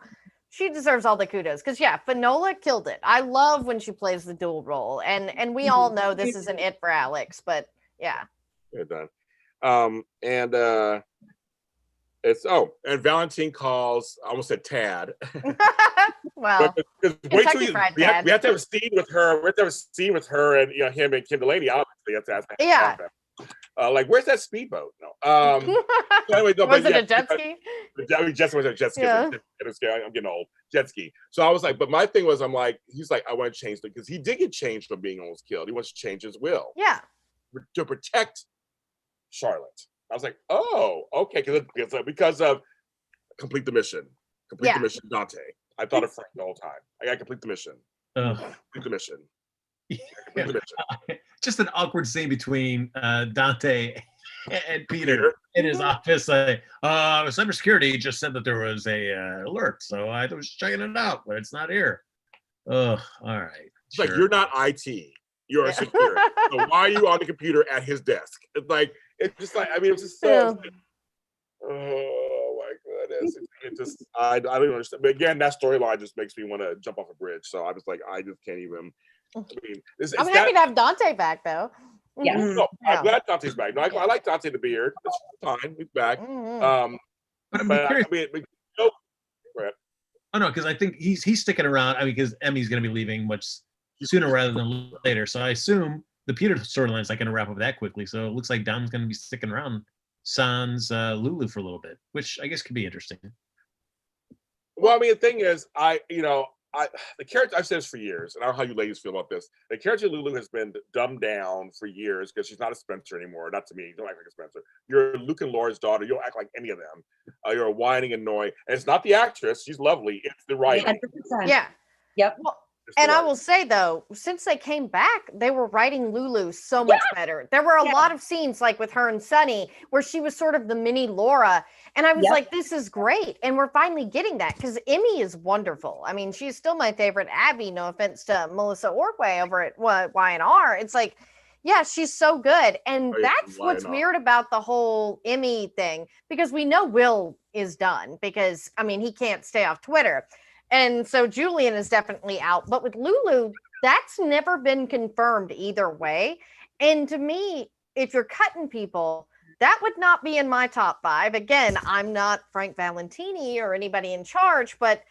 she deserves all the kudos because Finola killed it. I love when she plays the dual role, and we all know this isn't it for Alex, but yeah. Good done. And Valentine calls. I almost said Tad. Well, wait till we have to have a scene with her. We have to have a scene with her and him and Kim Delaney. Obviously, like, where's that speedboat? No. So anyway, was it a jet ski? Jet was a jet ski. Yeah. I'm getting old. Jet ski. So I was like, but my thing was, I'm like, he's like, I want to change it because he did get changed from being almost killed. He wants to change his will. Yeah. To protect Charlotte. I was like, oh, okay, because of complete the mission. Complete the mission, Dante. I thought of Frank the whole time. I got to complete the mission. Complete the mission. Complete the mission. Just an awkward scene between Dante and Peter in his office. Cybersecurity just said that there was a alert, so I was checking it out, but it's not here. Oh, all right. It's like, you're not IT. You're a security. So why are you on the computer at his desk? It's like, it's just like, I mean, it's just so. Oh my goodness! It just, I don't even understand. But again, that storyline just makes me want to jump off a bridge. So I was like, I just can't even. I mean, I'm happy to have Dante back, though. Yeah, no, I'm glad Dante's back. No, I like Dante the Beard. It's fine. He's back. But I mean, oh no, because I think he's sticking around. I mean, because Emmy's going to be leaving much sooner rather than later. So I assume the Peter storyline is not going to wrap up that quickly. So it looks like Dom's going to be sticking around sans Lulu for a little bit, which I guess could be interesting. Well, I mean, the thing is, the character, I've said this for years, and I don't know how you ladies feel about this. The character Lulu has been dumbed down for years because she's not a Spencer anymore. Not to me. You don't act like a Spencer. You're Luke and Laura's daughter. You don't act like any of them. You're a whining annoy. And it's not the actress. She's lovely. It's the writing. 100%. Yeah. Yep. Well, and I will say, though, since they came back, they were writing Lulu so much better. There were a lot of scenes, like with her and Sonny, where she was sort of the mini Laura. And I was like, this is great. And we're finally getting that because Emmy is wonderful. I mean, she's still my favorite Abby. No offense to Melissa Orkway over at Y&R. It's like, yeah, she's so good. And that's what's weird about the whole Emmy thing, because we know Will is done because, I mean, he can't stay off Twitter. And so Julian is definitely out. But with Lulu, that's never been confirmed either way. And to me, if you're cutting people, that would not be in my top 5. Again, I'm not Frank Valentini or anybody in charge, but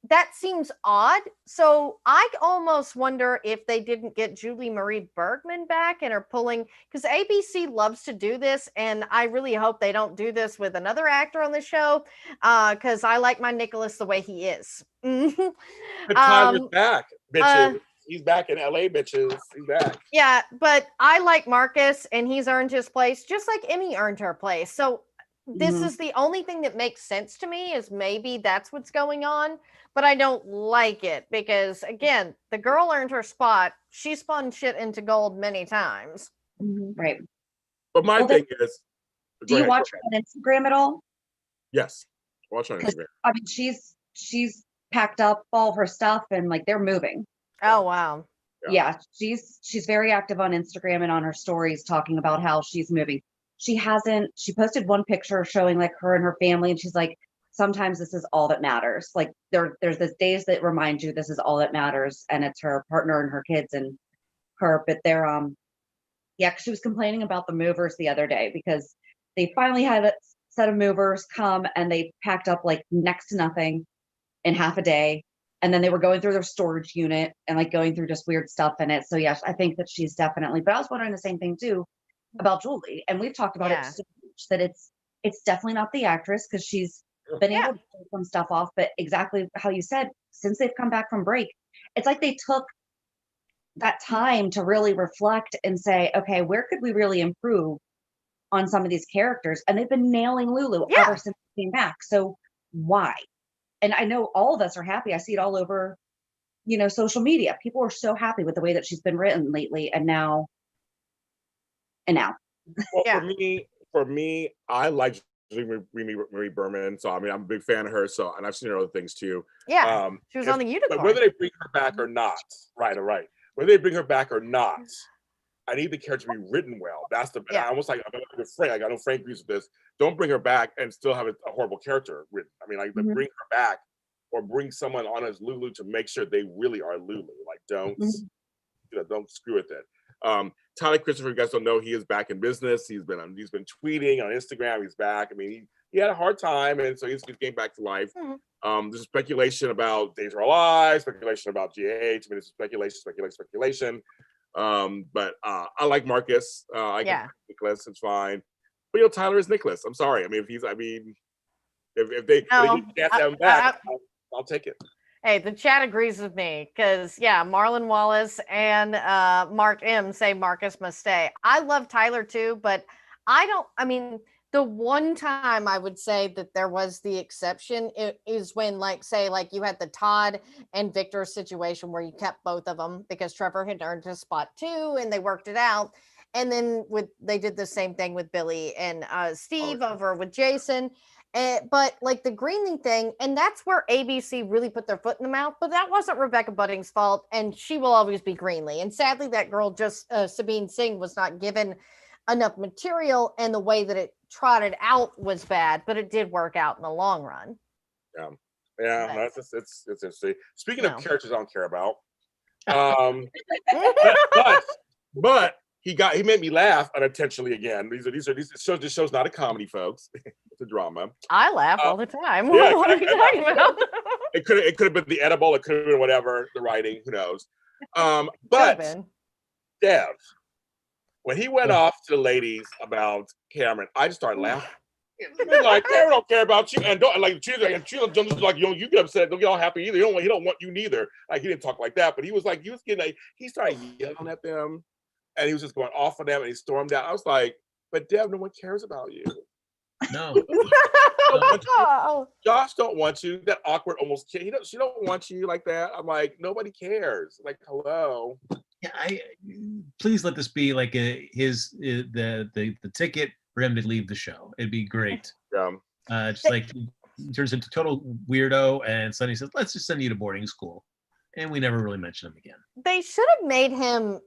that seems odd. So I almost wonder if they didn't get Julie Marie Bergman back and are pulling, because ABC loves to do this, and I really hope they don't do this with another actor on the show, because I like my Nicholas the way he is. Tyler's back, bitches. He's back in LA, bitches. He's back. Yeah, but I like Marcus, and he's earned his place, just like Emmy earned her place. So this is the only thing that makes sense to me, is maybe that's what's going on. But I don't like it because, again, the girl earned her spot. She spun shit into gold many times. Right. But my thing is, do you watch her on Instagram at all? Yes, watch her on Instagram. I mean, she's packed up all her stuff and like they're moving. Oh wow. Yeah, she's very active on Instagram and on her stories talking about how she's moving. She posted one picture showing like her and her family, and she's like, sometimes this is all that matters. Like there's this days that remind you this is all that matters, and it's her partner and her kids and her. But they're she was complaining about the movers the other day because they finally had a set of movers come and they packed up like next to nothing in half a day, and then they were going through their storage unit and like going through just weird stuff in it. So yes, I think that she's definitely. But I was wondering the same thing too about Julie, and we've talked about it so much that it's definitely not the actress, because she's been able to pull some stuff off, but exactly how you said, since they've come back from break, it's like they took that time to really reflect and say, okay, where could we really improve on some of these characters? And they've been nailing Lulu ever since they came back. So why? And I know all of us are happy. I see it all over, social media. People are so happy with the way that she's been written lately. And now. Well, for me, I like Marie Berman. So I mean, I'm a big fan of her. So, and I've seen her other things too. Yeah, she was on the Unicorn. But whether they bring her back or not, right. Whether they bring her back or not, I need the character to be written well. That's the. I almost like I'm with Frank. Like, I know Frank agrees with this. Don't bring her back and still have a horrible character written. I mean, like bring her back or bring someone on as Lulu to make sure they really are Lulu. Like, don't screw with it. Tyler Christopher, you guys don't know, he is back in business. He's been tweeting on Instagram. He's back. I mean, he had a hard time, and so he's getting back to life. There's speculation about Days of Our Lives, speculation about GH. I mean, it's speculation. But I like Marcus. I like Nicholas. It's fine. But Tyler is Nicholas. I'm sorry. I mean, if they can't have him back, I'll take it. Hey, the chat agrees with me because, Marlon Wallace and Mark M say Marcus must stay. I love Tyler too, but the one time I would say that there was the exception is when, you had the Todd and Victor situation where you kept both of them because Trevor had earned his spot too and they worked it out. And then they did the same thing with Billy and Steve over with Jason. But the Greenlee thing, and that's where ABC really put their foot in the mouth, but that wasn't Rebecca Budding's fault, and she will always be Greenlee. And sadly, that girl, Sabine Singh, was not given enough material, and the way that it trotted out was bad, but it did work out in the long run. It's interesting. Speaking of characters I don't care about, but he made me laugh unintentionally again. This show's not a comedy, folks. It's a drama. I laugh all the time. What are you talking about? It could have been the edible. It could have been whatever, the writing. Who knows? But Dev, when he went off to the ladies about Cameron, I just started laughing. Like, Cameron don't care about you, and don't like she's like you get upset, don't get all happy either. He don't want you neither. Like, he didn't talk like that, but he was getting he started yelling at them. And he was just going off on them, and he stormed out. I was like, "But Dev, no one cares about you. No, Josh don't want you. That awkward, almost kid. She don't want you like that." I'm like, nobody cares. Like, hello. Yeah, please let this be like the ticket for him to leave the show. It'd be great. Just like he turns into total weirdo, and Sonny says, "Let's just send you to boarding school," and we never really mention him again. They should have made him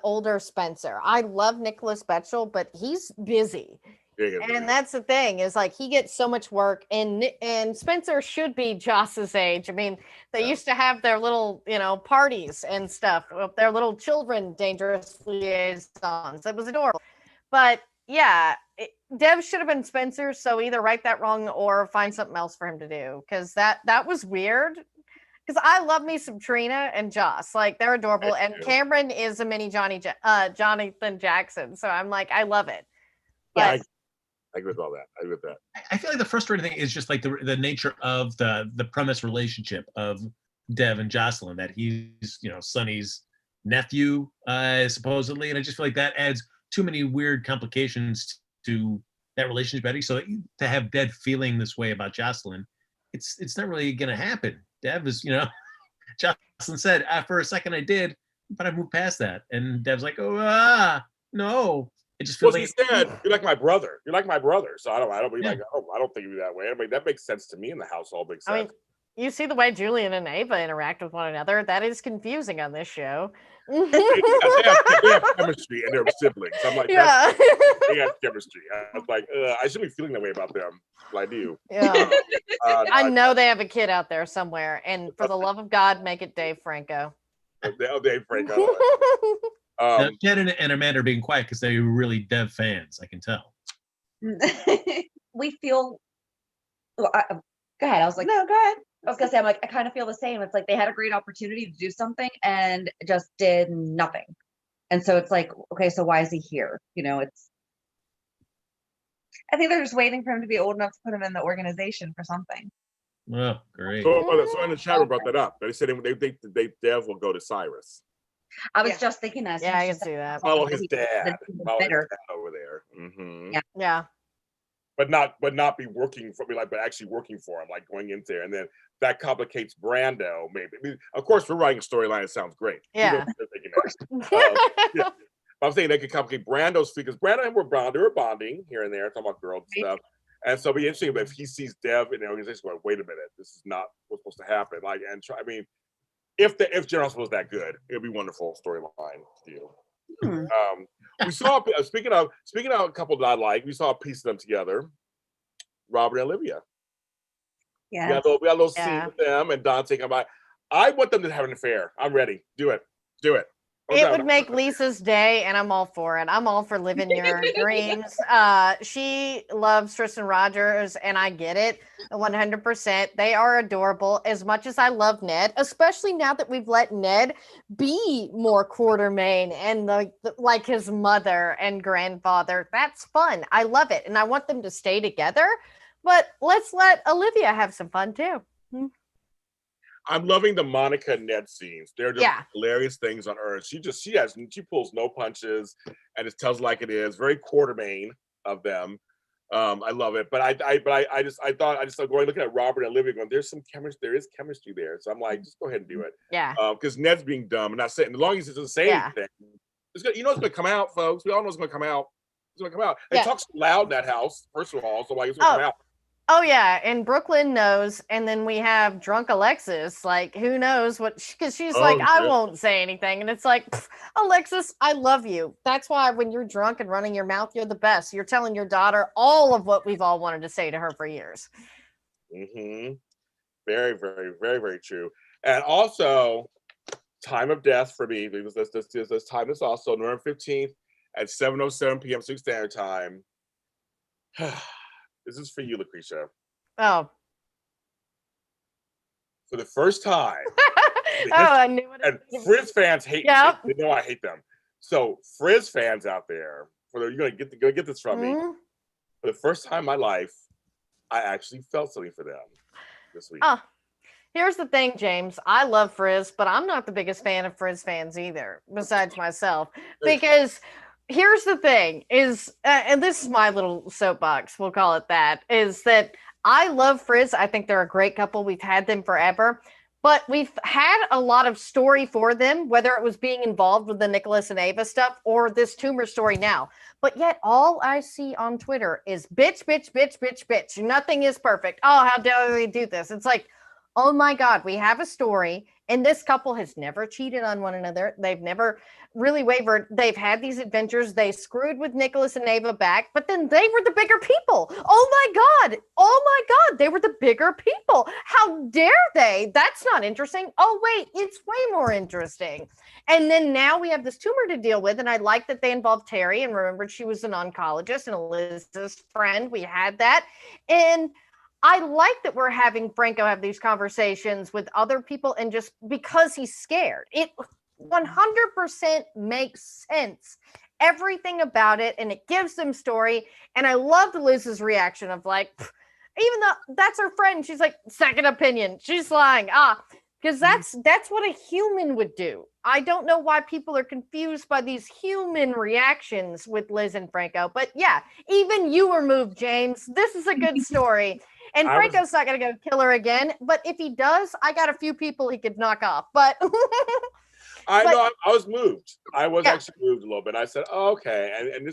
older Spencer. I love Nicholas Betchel, but he's busy. And that's the thing, is he gets so much work, and Spencer should be Joss's age. I mean, they used to have their little, parties and stuff with their little children, dangerous liaisons. It was adorable. But Dev should have been Spencer, so either right that wrong or find something else for him to do, because that was weird. Because I love me some Trina and Joss. They're adorable. And Cameron is a mini Jonathan Jackson. So I'm like, I love it. I agree with all that. I agree with that. I feel like the frustrating thing is just the nature of the premise relationship of Dev and Jocelyn, that he's, Sonny's nephew, supposedly. And I just feel like that adds too many weird complications to that relationship. So to have Dev feeling this way about Jocelyn, it's not really going to happen. Dev is, Jocelyn said, for a second I did, but I moved past that. And Dev's like, no. It just feels he said, "You're like my brother. You're like my brother." So I don't be like, I don't think of you that way. I mean, that makes sense to me in the household. Makes sense. I mean, you see the way Julian and Ava interact with one another. That is confusing on this show. they have chemistry, and they're siblings. I'm like, they got chemistry. I was like, I shouldn't be feeling that way about them. But I do. Yeah. I know they have a kid out there somewhere, and for the love of God, make it Dave Franco. Dave Franco. Shannon and Amanda are being quiet because they're really Dev fans. I can tell. We feel. Well, go ahead. I was like, no, go ahead. I was gonna say, I kind of feel the same. It's like they had a great opportunity to do something and just did nothing. And so it's like, okay, so why is he here? I think they're just waiting for him to be old enough to put him in the organization for something. Oh, great. So in the chat, we brought that up. They said they think Dev will go to Cyrus. I was just thinking that. Yeah, I can see that. Follow his dad. Follow his dad over there. Mm-hmm. Yeah. But not be working for me, but actually working for him, going in there, and then that complicates Brando. Maybe. I mean, of course, for writing a storyline, it sounds great. Yeah. I'm saying they could complicate Brando's because Brando and they were bonding here and there, talking about girls and stuff. And so it'll be interesting if he sees Dev in the organization going, wait a minute, this is not what's supposed to happen. Like, and try, I mean, if General Hospital was that good, it'd be a wonderful storyline deal. We saw speaking of a couple that I like, we saw a piece of them together, Robert and Olivia. Yeah. We got a little scene with them and Dante come by. I want them to have an affair. I'm ready. Do it. It would make Lisa's day, and I'm all for it. I'm all for living your dreams. She loves Tristan Rogers, and I get it 100%. They are adorable. As much as I love Ned, especially now that we've let Ned be more Quartermain and like his mother and grandfather. That's fun. I love it, and I want them to stay together. But let's let Olivia have some fun too. I'm loving the Monica and Ned scenes. They're just hilarious things on Earth. She pulls no punches and just tells it like it is. Very Quartermain of them. I love it. But I started going looking at Robert and Olivia going, there is chemistry there. So I'm like, just go ahead and do it. Yeah. Because Ned's being dumb and not saying, as long as he doesn't say anything, it's gonna come out, folks. We all know it's gonna come out. It's gonna come out. It talks loud in that house, first of all, so like it's gonna come out. Oh yeah, and Brooklyn knows, and then we have drunk Alexis. Like, who knows what? Because she's like, I won't say anything, and it's like, Alexis, I love you. That's why when you're drunk and running your mouth, you're the best. You're telling your daughter all of what we've all wanted to say to her for years. Mm-hmm. Very, very, very, very true. And also, time of death for me. This time is also November 15th at 7:07 p.m. Pacific Standard Time. This is for you, Lacretia. Oh. For the first time. I knew it. And Frizz fans hate me. They know I hate them. So Frizz fans out there, you're gonna get this from me. For the first time in my life, I actually felt something for them this week. Here's the thing, James. I love Frizz, but I'm not the biggest fan of Frizz fans either, besides myself. Because here's the thing is, and this is my little soapbox, we'll call it that, is that I love Frizz. I think they're a great couple. We've had them forever, but we've had a lot of story for them, whether it was being involved with the Nicholas and Ava stuff or this tumor story now. But yet all I see on Twitter is bitch, bitch, bitch, bitch, bitch. Nothing is perfect. Oh, how dare they do this? It's like, oh my God, we have a story, and this couple has never cheated on one another. They've never really wavered. They've had these adventures. They screwed with Nicholas and Ava back, but then they were the bigger people. Oh my God, they were the bigger people. How dare they? That's not interesting. Oh wait, it's way more interesting. And then now we have this tumor to deal with, and I like that they involved Terry, and remembered she was an oncologist and Elizabeth's friend. We had that. And I like that we're having Franco have these conversations with other people, and just because he's scared. It 100% makes sense. Everything about it, and it gives them story. And I loved Liz's reaction of like, even though that's her friend, she's like, second opinion. She's lying. Because that's what a human would do. I don't know why people are confused by these human reactions with Liz and Franco. But yeah, even you were moved, James. This is a good story. And Franco's not going to go kill her again. But if he does, I got a few people he could knock off. But I was moved. I was actually moved a little bit. I said, oh, okay. And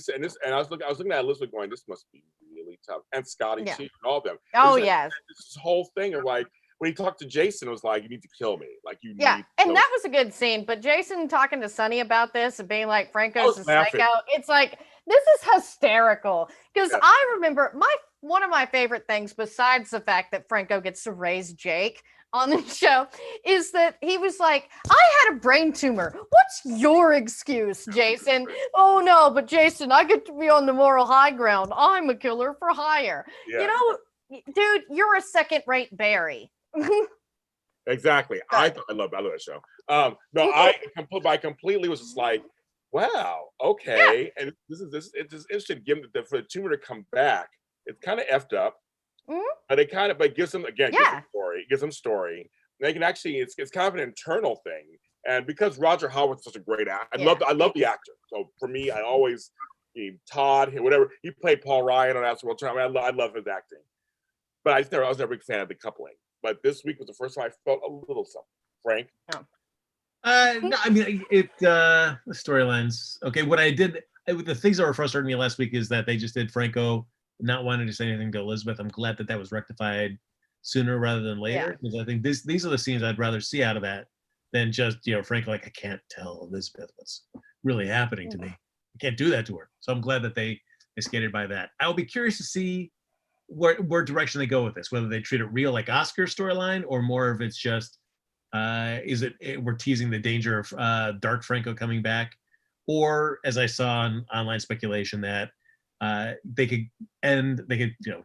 I was looking at Elizabeth going, this must be really tough. And Scotty too, and all of them. Oh, yes. This whole thing of like, when he talked to Jason, it was like, you need to kill me. Like, you need to and that was a good scene. But Jason talking to Sonny about this and being like, Franco's a psycho. It's like, this is hysterical. Because I remember one of my favorite things, besides the fact that Franco gets to raise Jake on the show, is that he was like, I had a brain tumor. What's your excuse, Jason? Oh no, but Jason, I get to be on the moral high ground. I'm a killer for hire. Yeah. You know, dude, you're a second-rate Barry. Exactly. I love that show. No, I completely was just like, wow, okay. Yeah. And it's interesting, given for the tumor to come back. It's kind of effed up, but it gives them gives them story. They can actually, it's kind of an internal thing. And because Roger Howard's such a great actor, I love the actor. So for me, I always, Todd, whatever, he played Paul Ryan on Absolute Time. I love his acting. But I was never a big fan of the coupling. But this week was the first time I felt a little something. Frank? No, I mean, the storylines. Okay, what I did, the things that were frustrating me last week is that they just did Franco not wanting to say anything to Elizabeth. I'm glad that was rectified sooner rather than later, because I think these are the scenes I'd rather see out of that than just, Frank, like, I can't tell Elizabeth what's really happening to me. I can't do that to her. So I'm glad that they skated by that. I'll be curious to see where direction they go with this, whether they treat it real like Oscar's storyline, or more of it's just, we're teasing the danger of Dark Franco coming back, or as I saw on online speculation that they could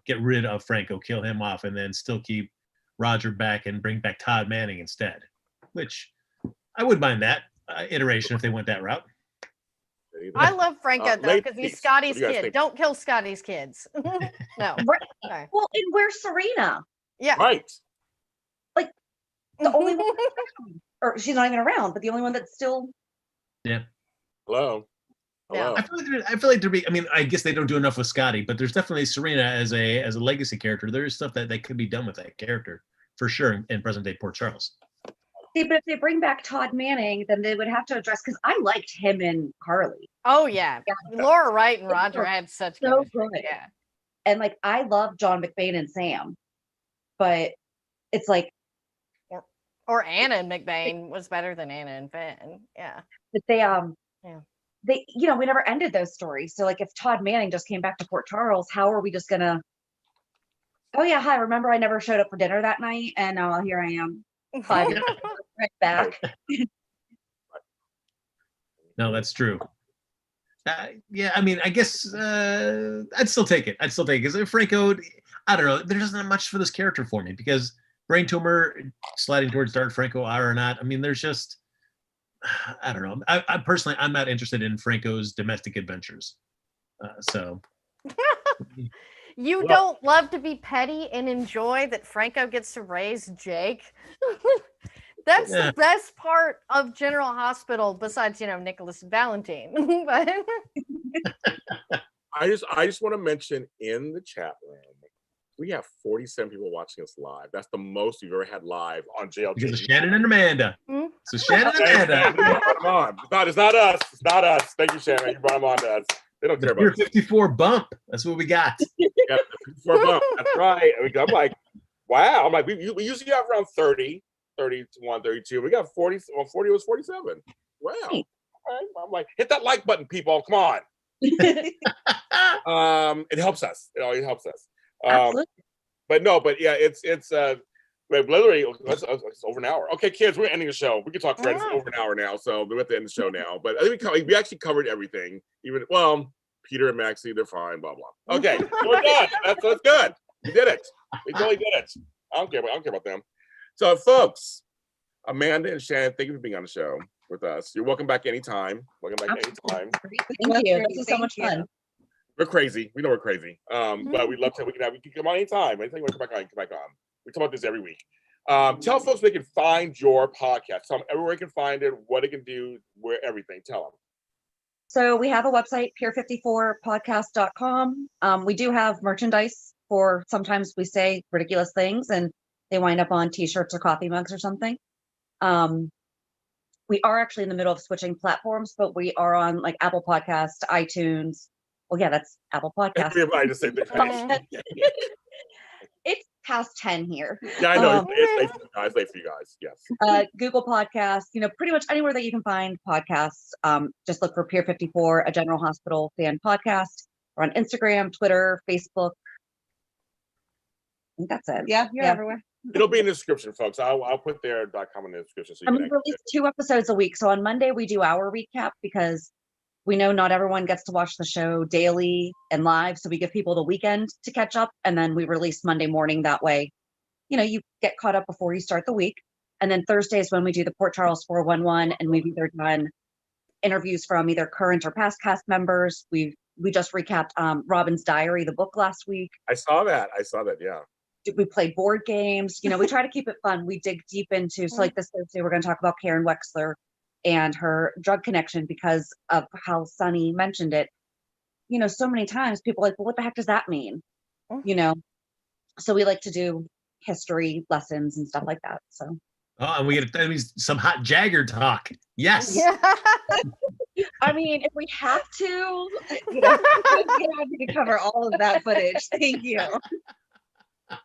get rid of Franco, kill him off, and then still keep Roger back and bring back Todd Manning instead, which I wouldn't mind that iteration if they went that route. I love Franco though, because he's Scotty's kid. Don't kill Scotty's kids. No. Right. Well, and where's Serena? Yeah. Right. Like the only one, or she's not even around, but the only one that's still. Yeah. Hello. Yeah. I feel like I mean, I guess they don't do enough with Scotty, but there's definitely Serena as a legacy character. There's stuff that could be done with that character for sure in present day Port Charles. See, but if they bring back Todd Manning, then they would have to address, because I liked him and Carly. Oh yeah. Laura Wright and Roger had such so good. Yeah. And like I love John McBain and Sam, but it's like or Anna and McBain was better than Anna and Finn. Yeah. But they we never ended those stories. So like if Todd Manning just came back to Port Charles, how are we just gonna oh yeah, hi, remember I never showed up for dinner that night and here I am 5 years right back. No, that's true. Yeah, I mean, I guess I'd still take it. Because Franco, I don't know, there doesn't much for this character for me, because brain tumor sliding towards Dark Franco or not. I mean, there's just, I don't know. I personally, I'm not interested in Franco's domestic adventures. You don't love to be petty and enjoy that Franco gets to raise Jake? That's the best part of General Hospital, besides, Nicholas and Valentine. But I just want to mention in the chat room, we have 47 people watching us live. That's the most we've ever had live on JLJ. Because of Shannon and Amanda. So Shannon and Amanda. It's not us. It's not us. Thank you, Shannon. You brought them on to us. They don't care about us. 54 bump. That's what we got. Yeah, 54 bump. That's right. I'm like, wow. I'm like, we usually have around 30, 31, 32. We got 40. Well, 40 was 47. Wow. Right. I'm like, hit that like button, people. Come on. It helps us. It always helps us. Absolutely. But yeah, it's literally it's over an hour. Okay, kids, we're ending the show. We can talk for over an hour now, so we're at the end of the show now. But I think we actually covered everything. Even Peter and Maxie, they're fine. Blah blah. Okay, we're done. That's good. We did it. We totally did it. I don't care about them. So, folks, Amanda and Shannon, thank you for being on the show with us. You're welcome back anytime. Thank you. This is so much fun. We're crazy. We know we're crazy. But we love to. We can come on anytime. Anytime you want to come back on, We talk about this every week. Tell folks where they can find your podcast. Tell them everywhere you can find it, what it can do, where everything. Tell them. So we have a website, pier54podcast.com. We do have merchandise for, sometimes we say ridiculous things and they wind up on t-shirts or coffee mugs or something. We are actually in the middle of switching platforms, but we are on like Apple Podcasts, iTunes. Well, yeah, that's Apple Podcasts. Everybody just say It's past 10 here. Yeah, I know. It's late for you guys. Yes. Google Podcasts, pretty much anywhere that you can find podcasts. Just look for Pier 54, a General Hospital fan podcast. We're on Instagram, Twitter, Facebook. I think that's it. Yeah, you're everywhere. It'll be in the description, folks. I'll put their.com in the description. So I'm going to release 2 episodes a week. So on Monday, we do our recap because we know not everyone gets to watch the show daily and live. So we give people the weekend to catch up. And then we release Monday morning. That way, you get caught up before you start the week. And then Thursday is when we do the Port Charles 411. And we've either done interviews from either current or past cast members. We just recapped Robin's Diary, the book, last week. I saw that. Yeah. We played board games. We try to keep it fun. We dig deep into, so like this Thursday, we're going to talk about Karen Wexler and her drug connection because of how Sonny mentioned it. So many times people are like, well, what the heck does that mean? So we like to do history lessons and stuff like that. So. Oh, and we get some hot Jagger talk. Yes. Yeah. I mean, if we have to, you know, I'm happy to cover all of that footage. Thank you.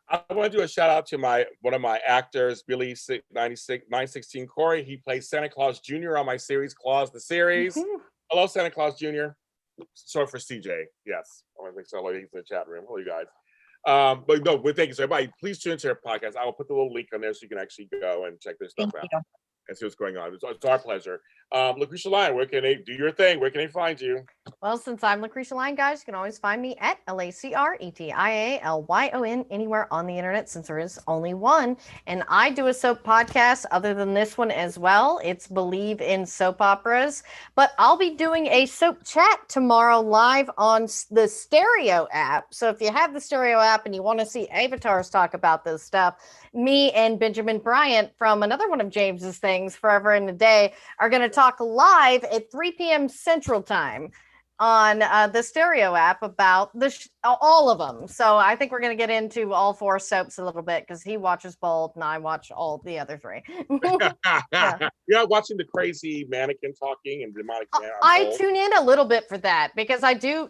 I want to do a shout out to one of my actors, Billy 916 Corey. He plays Santa Claus Jr. on my series, Claus the Series. Hello, Santa Claus Jr. Sorry for CJ. Yes, I want to make sure he's in the chat room. Hello, you guys. But no, thank you. So everybody, please tune into our podcast. I will put the little link on there so you can actually go and check this stuff out and see what's going on. It's our pleasure. Lacretia Lyon, where can they do your thing? Where can they find you? Well, since I'm Lacretia Lyon, guys, you can always find me at LACRETIALYON anywhere on the internet, since there is only one. And I do a soap podcast other than this one as well. It's Believe in Soap Operas. But I'll be doing a soap chat tomorrow live on the Stereo app. So if you have the Stereo app and you want to see avatars talk about this stuff, me and Benjamin Bryant from another one of James's things, Forever in a Day, are going to talk live at 3 p.m. Central Time on the Stereo app about all of them. So I think we're going to get into all 4 soaps a little bit because he watches both and I watch all the other 3. Yeah, watching the crazy mannequin talking and demonic man. I tune in a little bit for that because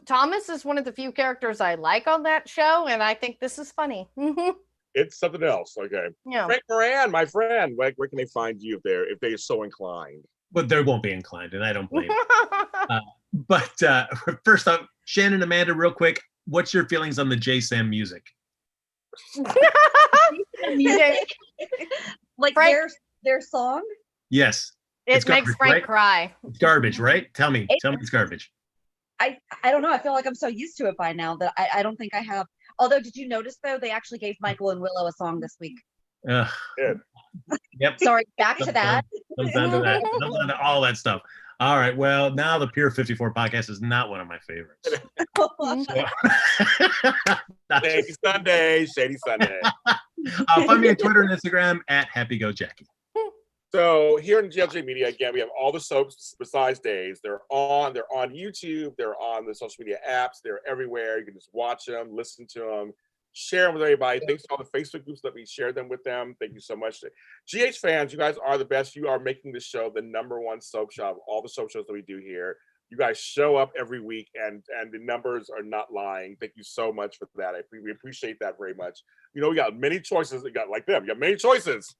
Thomas is one of the few characters I like on that show, and I think this is funny. It's something else. Okay. Yeah. Frank Moran, my friend, where can they find you if they're so inclined? But they won't be inclined, and I don't blame them. But first off, Shannon, Amanda, real quick, what's your feelings on the J-Sam music? music? Like Frank, their song? Yes. It makes Frank cry. It's garbage, right? Tell me it's garbage. I don't know. I feel like I'm so used to it by now that I don't think I have. Although, did you notice though, they actually gave Michael and Willow a song this week. Yep. Sorry, back to that. Comes down to that. Comes down to all that stuff. All right. Well, now the Pier 54 podcast is not one of my favorites. Shady Sunday. Find me on Twitter and Instagram at HappyGoJackie. So here in JLJ Media, again, we have all the soaps besides Days. They're on YouTube. They're on the social media apps. They're everywhere. You can just watch them, listen to them, share them with everybody. Thanks to all the Facebook groups that we share them with them. Thank you so much. GH fans, you guys are the best. You are making this show the #1 soap show of all the soap shows that we do here. You guys show up every week, and the numbers are not lying. Thank you so much for that. We appreciate that very much. You know, we got many choices. We got like them. We got many choices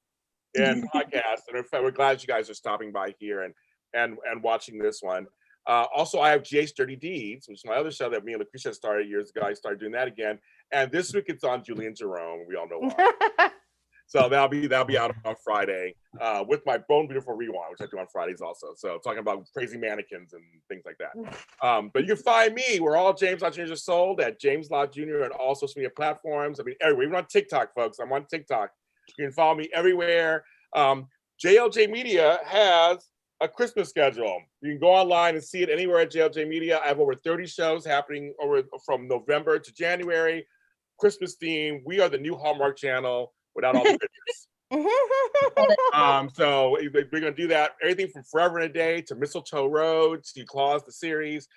in podcasts, and in fact, we're glad you guys are stopping by here and watching this one. Also, I have GH Dirty Deeds, which is my other show that me and Lacretia started years ago. I started doing that again, and this week it's on Julie and Jerome. We all know why. So that'll be out on Friday with my Bone Beautiful Rewind, which I do on Fridays also. So talking about crazy mannequins and things like that. But you can find me. We're all James Lott Jr. Sold at James Lott Jr. on all social media platforms. I mean, everywhere. Even on TikTok, folks. I'm on TikTok. You can follow me everywhere. JLJ Media has a Christmas schedule. You can go online and see it anywhere at JLJ Media. I have over 30 shows happening from November to January. Christmas theme. We are the new Hallmark channel without all the pictures. So we're gonna do that. Everything from Forever and a Day to Mistletoe Road to Claus the Series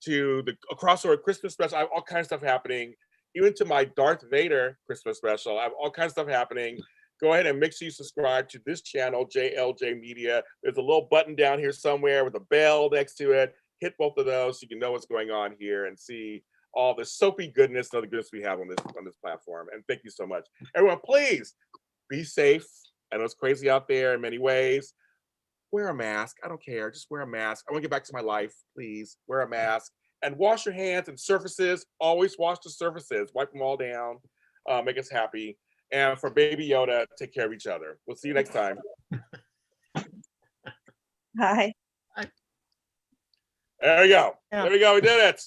to the crossover Christmas special. I have all kinds of stuff happening. Even to my Darth Vader Christmas special. I have all kinds of stuff happening. Go ahead and make sure you subscribe to this channel, JLJ Media. There's a little button down here somewhere with a bell next to it. Hit both of those so you can know what's going on here and see all the soapy goodness and other goodness we have on this platform. And thank you so much. Everyone, please be safe. I know it's crazy out there in many ways. Wear a mask. I don't care. Just wear a mask. I want to get back to my life. Please wear a mask and wash your hands and surfaces. Always wash the surfaces. Wipe them all down. Make us happy. And for Baby Yoda, take care of each other. We'll see you next time. Hi. There we go. There we go. We did it.